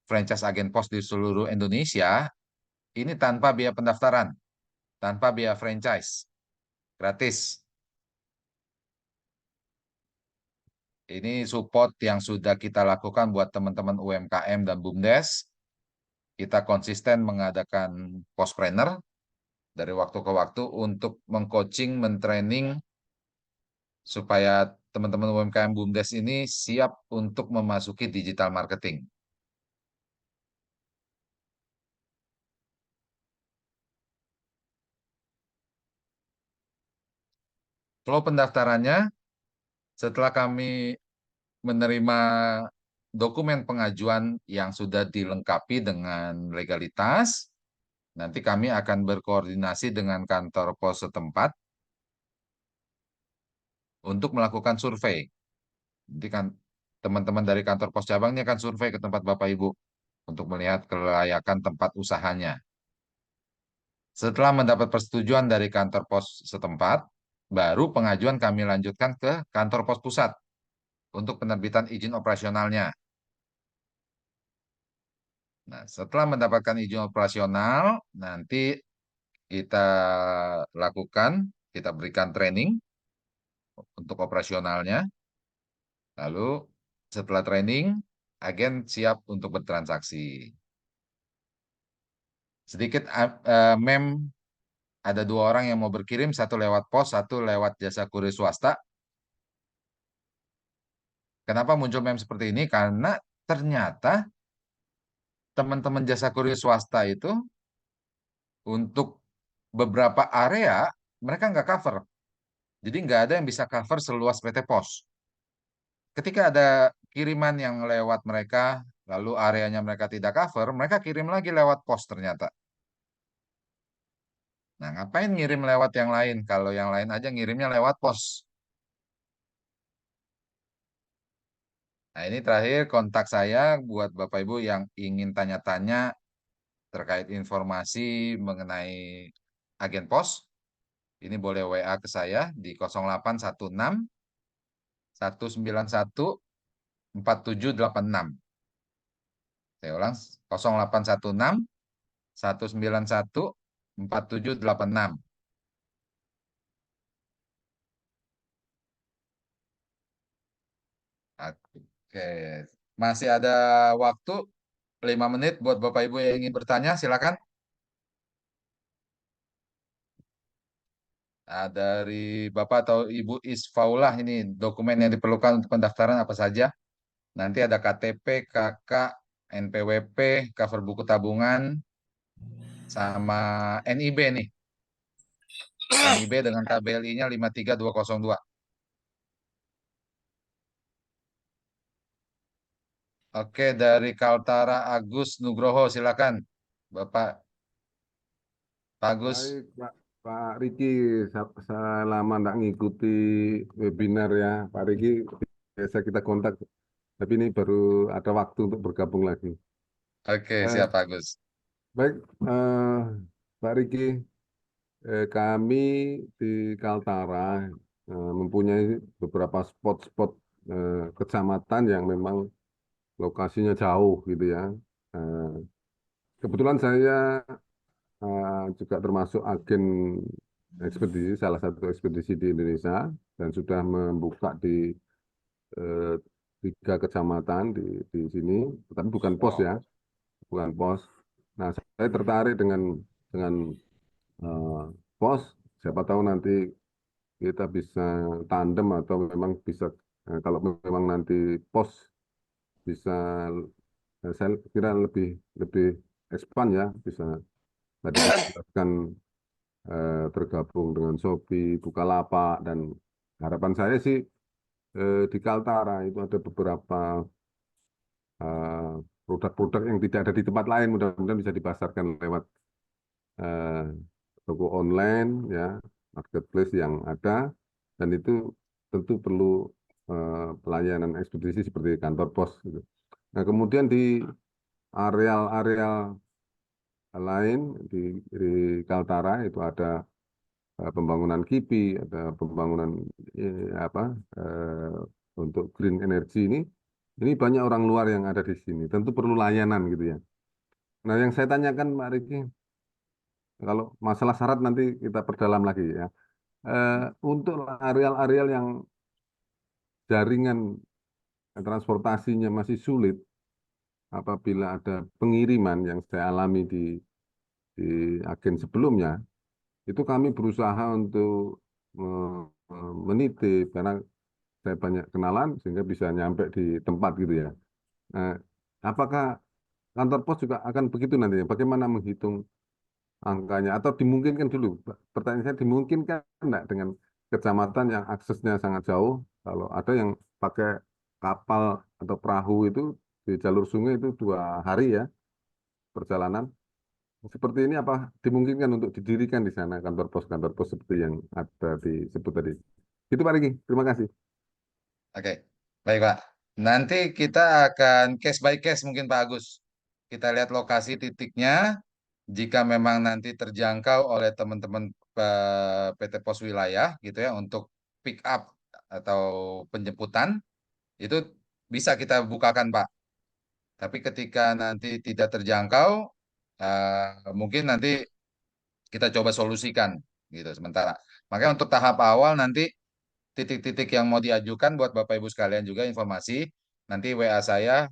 franchise agen pos di seluruh Indonesia, ini tanpa biaya pendaftaran, tanpa biaya franchise, gratis. Ini support yang sudah kita lakukan buat teman-teman UMKM dan BUMDes. Kita konsisten mengadakan postpreneur dari waktu ke waktu untuk mengcoaching, mentraining supaya teman-teman UMKM BUMDes ini siap untuk memasuki digital marketing. Flow pendaftarannya, setelah kami menerima dokumen pengajuan yang sudah dilengkapi dengan legalitas, nanti kami akan berkoordinasi dengan kantor pos setempat untuk melakukan survei. Nanti kan teman-teman dari kantor pos cabang ini akan survei ke tempat Bapak Ibu untuk melihat kelayakan tempat usahanya. Setelah mendapat persetujuan dari kantor pos setempat, baru pengajuan kami lanjutkan ke kantor pos pusat untuk penerbitan izin operasionalnya. Nah, setelah mendapatkan izin operasional, nanti kita lakukan, kita berikan training untuk operasionalnya. Lalu setelah training, agen siap untuk bertransaksi. Sedikit mem, ada 2 orang yang mau berkirim, 1 lewat pos, 1 lewat jasa kurir swasta. Kenapa muncul mem seperti ini? Karena ternyata teman-teman jasa kurir swasta itu untuk beberapa area mereka nggak cover. Jadi nggak ada yang bisa cover seluas PT Pos. Ketika ada kiriman yang lewat mereka, lalu areanya mereka tidak cover, mereka kirim lagi lewat pos ternyata. Nah, ngapain ngirim lewat yang lain? Kalau yang lain aja ngirimnya lewat pos. Nah, ini terakhir kontak saya buat Bapak Ibu yang ingin tanya-tanya terkait informasi mengenai agen pos. Ini boleh WA ke saya di 0816 191 4786. Saya ulang, 0816 191 4786. Oke, masih ada waktu 5 menit buat Bapak Ibu yang ingin bertanya, silakan. Nah, dari Bapak atau Ibu Isfaulah, ini dokumen yang diperlukan untuk pendaftaran apa saja? Nanti ada KTP, KK, NPWP, cover buku tabungan, sama NIB nih. NIB dengan KBLI-nya 53202. Oke, dari Kaltara Agus Nugroho, silakan. Bapak Agus. Baik, Pak Riki, saya lama nggak ngikuti webinar ya. Pak Riki, biasa kita kontak, tapi ini baru ada waktu untuk bergabung lagi. Oke, Eh, siap Agus. baik, Pak Riki, kami di Kaltara mempunyai beberapa spot-spot kecamatan yang memang lokasinya jauh gitu ya. Eh, Kebetulan saya juga termasuk agen ekspedisi, salah satu ekspedisi di Indonesia, dan sudah membuka di eh, 3 kecamatan di sini, tapi bukan pos ya, bukan pos. Nah, saya tertarik dengan eh, pos. Siapa tahu nanti kita bisa tandem atau memang bisa kalau memang nanti pos bisa, saya kira lebih lebih expand ya, bisa tadi disebutkan bergabung dengan Shopee, Bukalapak, dan harapan saya sih di Kaltara itu ada beberapa eh, produk-produk yang tidak ada di tempat lain, mudah-mudahan bisa dipasarkan lewat eh, toko online ya, marketplace yang ada, dan itu tentu perlu pelayanan ekspedisi seperti kantor pos gitu. Nah, kemudian di areal-areal lain di Kaltara itu ada pembangunan KIPI, ada pembangunan apa untuk green energy ini. Ini banyak orang luar yang ada di sini. Tentu perlu layanan gitu ya. Nah, yang saya tanyakan Pak Riki, kalau masalah syarat nanti kita perdalam lagi ya. Untuk areal-areal yang jaringan transportasinya masih sulit, apabila ada pengiriman yang saya alami di agen sebelumnya, itu kami berusaha untuk menitip karena saya banyak kenalan sehingga bisa nyampe di tempat gitu ya. Nah, apakah kantor pos juga akan begitu nantinya? Bagaimana menghitung angkanya? Atau dimungkinkan dulu? Pertanyaan saya, dimungkinkan enggak dengan kecamatan yang aksesnya sangat jauh? Kalau ada yang pakai kapal atau perahu itu di jalur sungai itu 2 hari ya perjalanan. Seperti ini apa dimungkinkan untuk didirikan di sana kantor pos seperti yang ada disebut tadi? Itu Pak Riki, terima kasih. Oke, baik Pak. Nanti kita akan case by case mungkin Pak Agus. Kita lihat lokasi titiknya, jika memang nanti terjangkau oleh teman-teman PT Pos Wilayah gitu ya untuk pick up atau penjemputan itu bisa kita bukakan Pak. Tapi ketika nanti tidak terjangkau, mungkin nanti kita coba solusikan gitu sementara. Makanya untuk tahap awal nanti titik-titik yang mau diajukan buat Bapak Ibu sekalian juga informasi, nanti WA saya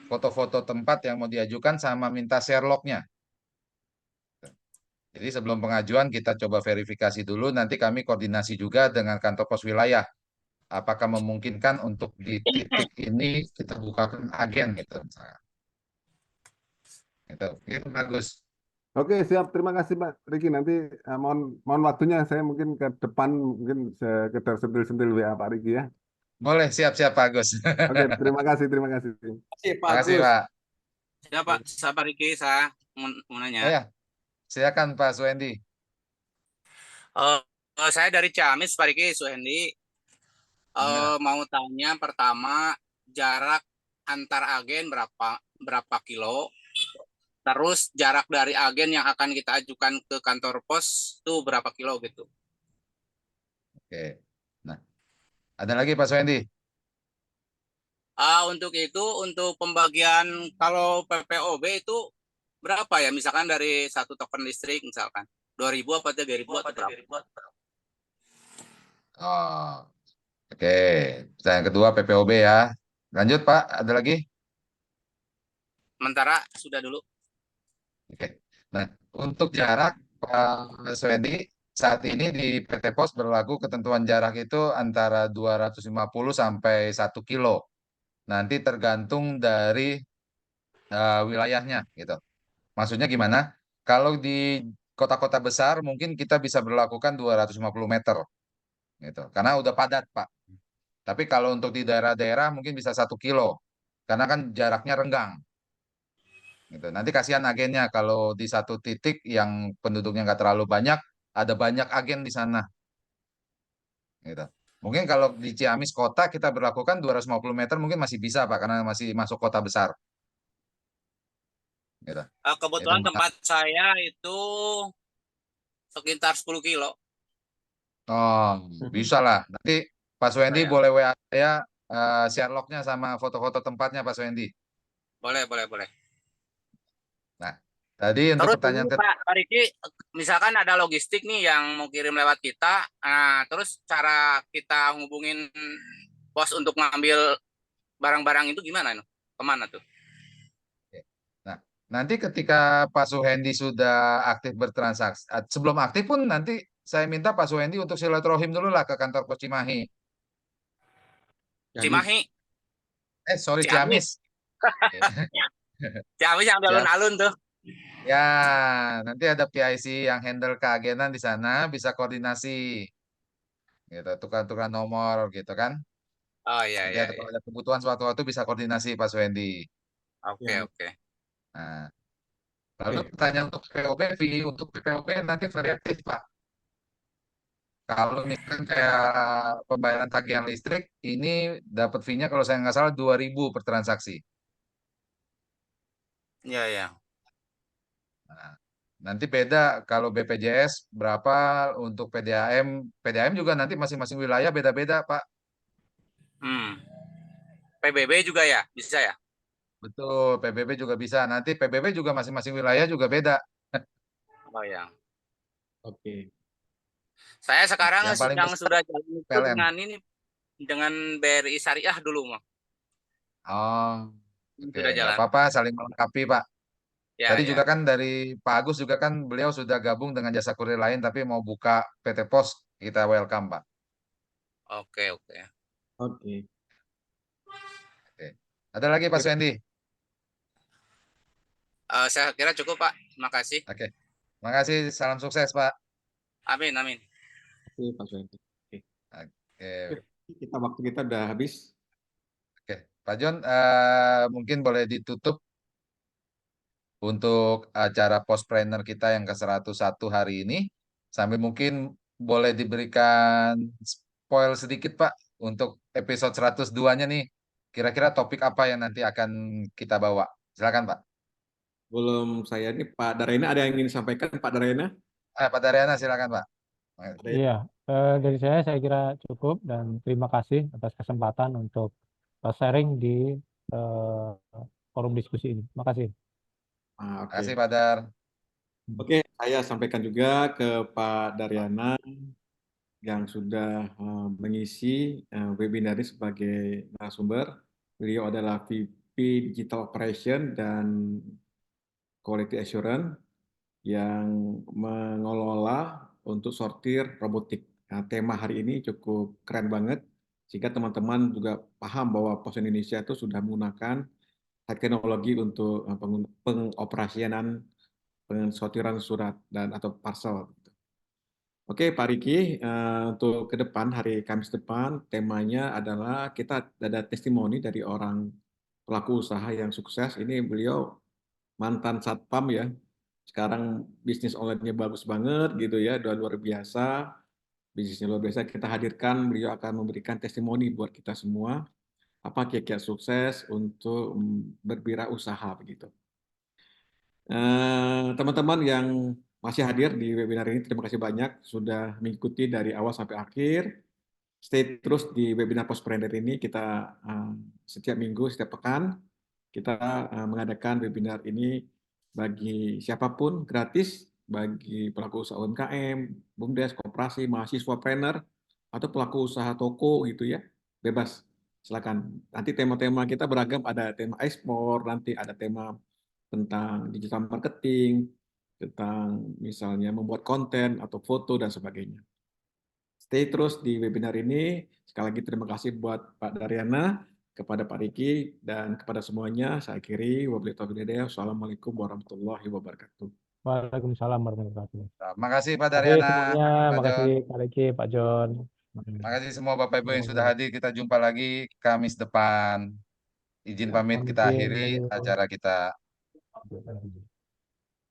foto-foto tempat yang mau diajukan sama minta share log-nya. Jadi sebelum pengajuan kita coba verifikasi dulu, nanti kami koordinasi juga dengan kantor pos wilayah. Apakah memungkinkan untuk di titik ini kita bukakan agen gitu. Itu bagus. Oke, siap. Terima kasih Pak Riki. Nanti mohon waktunya saya mungkin ke depan mungkin sekedar sentil-sentil WA Pak Riki ya. Boleh, siap-siap Pak Agus. Oke, terima kasih, terima kasih. Terima kasih Pak. Ya Pak, saya Pak Riki, saya mau nanya. Oh ya, silakan Pak Suhendi. Saya dari Ciamis, Pak Riki, Suhendi. Mau tanya pertama, jarak antar agen berapa kilo? Terus jarak dari agen yang akan kita ajukan ke kantor pos itu berapa kilo gitu? Oke. Nah, ada lagi Pak Suhendi? Untuk itu, untuk pembagian kalau PPOB itu berapa ya? Misalkan dari satu token listrik misalkan 2.000 apa 3.000 atau berapa? Oh, oke. Yang kedua PPOB ya. Lanjut Pak, ada lagi? Sementara sudah dulu. Oke. Nah, untuk jarak Pak Suhendi, saat ini di PT Pos berlaku ketentuan jarak itu antara 250 sampai 1 kilo. Nanti tergantung dari wilayahnya gitu. Maksudnya gimana? Kalau di kota-kota besar mungkin kita bisa berlakukan 250 meter gitu. Karena udah padat, Pak. Tapi kalau untuk di daerah-daerah mungkin bisa 1 kilo. Karena kan jaraknya renggang. Gitu. Nanti kasihan agennya kalau di satu titik yang penduduknya nggak terlalu banyak, ada banyak agen di sana. Gitu. Mungkin kalau di Ciamis kota kita berlakukan 250 meter mungkin masih bisa Pak, karena masih masuk kota besar. Gitu. Kebetulan Itu. tempat saya itu sekitar 10 kilo. Oh, bisa lah. Nanti Pak Suwendi Ya. boleh WA saya share log-nya sama foto-foto tempatnya Pak Suwendi. Boleh. Nah, tadi untuk Terus pertanyaan ini Pak Riki, misalkan ada logistik nih yang mau kirim lewat kita, terus cara kita hubungin pos untuk ngambil barang-barang itu gimana? Kemana tuh? Nah, nanti ketika Pak Suhendi sudah aktif bertransaksi, sebelum aktif pun nanti saya minta Pak Suhendi untuk silaturahim dulu lah ke kantor pos Cimahi. Cimahi. Sorry, Ciamis. Ciamis. Ciamis yang di alun-alun tuh. Ya, nanti ada PIC yang handle keagenan di sana, bisa koordinasi. Gitu, tukar-tukar nomor gitu kan. Oh iya, Nanti iya. kalau ada kebutuhan suatu-waktu bisa koordinasi Pak Suhendi. Oke. Nah, lalu pertanyaan untuk PPOB, fee untuk PPOB nanti variatif Pak. Kalau misalkan kayak pembayaran tagihan listrik, ini dapat fee-nya kalau saya nggak salah 2.000 per transaksi. Iya. Nah, nanti beda kalau BPJS berapa untuk PDAM. PDAM juga nanti masing-masing wilayah beda-beda Pak. PBB juga ya? Bisa ya? Betul, PBB juga bisa. Nanti PBB juga masing-masing wilayah juga beda. Oh ya. Oke. Saya sekarang Yang paling sedang besar sudah jalan itu PLN. dengan BRI Syariah dulu, Mas. Oh, oke. Sudah Nggak jalan. apa-apa, saling melengkapi Pak. Ya, Tadi ya. juga kan dari Pak Agus juga kan beliau sudah gabung dengan jasa kurir lain, tapi mau buka PT Pos, kita welcome Pak. Oke. Oke. Oke. Ada lagi Pak Suhendi? Saya kira cukup Pak. Terima kasih. Oke. Terima kasih, salam sukses Pak. Amin. Oke, Pak Suhendi. Oke. Waktu kita udah habis. Oke, Pak John, mungkin boleh ditutup untuk acara postpreneur kita yang ke-101 hari ini. Sambil mungkin boleh diberikan spoil sedikit Pak untuk episode 102-nya nih. Kira-kira topik apa yang nanti akan kita bawa? Silakan Pak. sebelum saya ini Pak Darena ada yang ingin disampaikan Pak Darena? Pak Daryana silakan Pak. Ada Iya, dari saya kira cukup dan terima kasih atas kesempatan untuk sharing di eh, forum diskusi ini. Terima kasih. Oke. Kasih Pak Dar. Oke, saya sampaikan juga ke Pak Daryana yang sudah mengisi webinar ini sebagai narasumber. Beliau adalah VP Digital Operation dan Quality Assurance yang mengelola untuk sortir robotik. Nah, tema hari ini cukup keren banget, sehingga teman-teman juga paham bahwa Pos Indonesia itu sudah menggunakan teknologi untuk pengoperasianan pensortiran surat dan atau parcel. Oke, Pak Riki, untuk ke depan, hari Kamis depan, temanya adalah kita ada testimoni dari orang pelaku usaha yang sukses. Ini beliau mantan satpam ya, sekarang bisnis online-nya bagus banget gitu ya, udah luar biasa, bisnisnya luar biasa. Kita hadirkan, beliau akan memberikan testimoni buat kita semua, apa kiat-kiat sukses untuk berwirausaha begitu. Teman-teman yang masih hadir di webinar ini, terima kasih banyak sudah mengikuti dari awal sampai akhir. Stay terus di webinar Postbrander ini, kita setiap minggu, setiap pekan, kita mengadakan webinar ini bagi siapapun, gratis, bagi pelaku usaha UMKM, BUMDes, koperasi, mahasiswa trainer, atau pelaku usaha toko gitu ya, bebas. Silakan. Nanti tema-tema kita beragam, ada tema ekspor, nanti ada tema tentang digital marketing, tentang misalnya membuat konten atau foto dan sebagainya. Stay terus di webinar ini. Sekali lagi terima kasih buat Pak Daryana, kepada Pak Riki, dan kepada semuanya. Saya akhiri. Wabillahi taufiq wal hidayah. Wassalamualaikum warahmatullahi wabarakatuh. Waalaikumsalam warahmatullahi wabarakatuh. Terima kasih Pak Terima kasih Daryana, semuanya, Pak makasih John. Pak Riki, Pak John. Terima kasih semua Bapak Ibu yang sudah hadir. Kita jumpa lagi Kamis depan. Izin pamit kita Pamit, akhiri acara kita.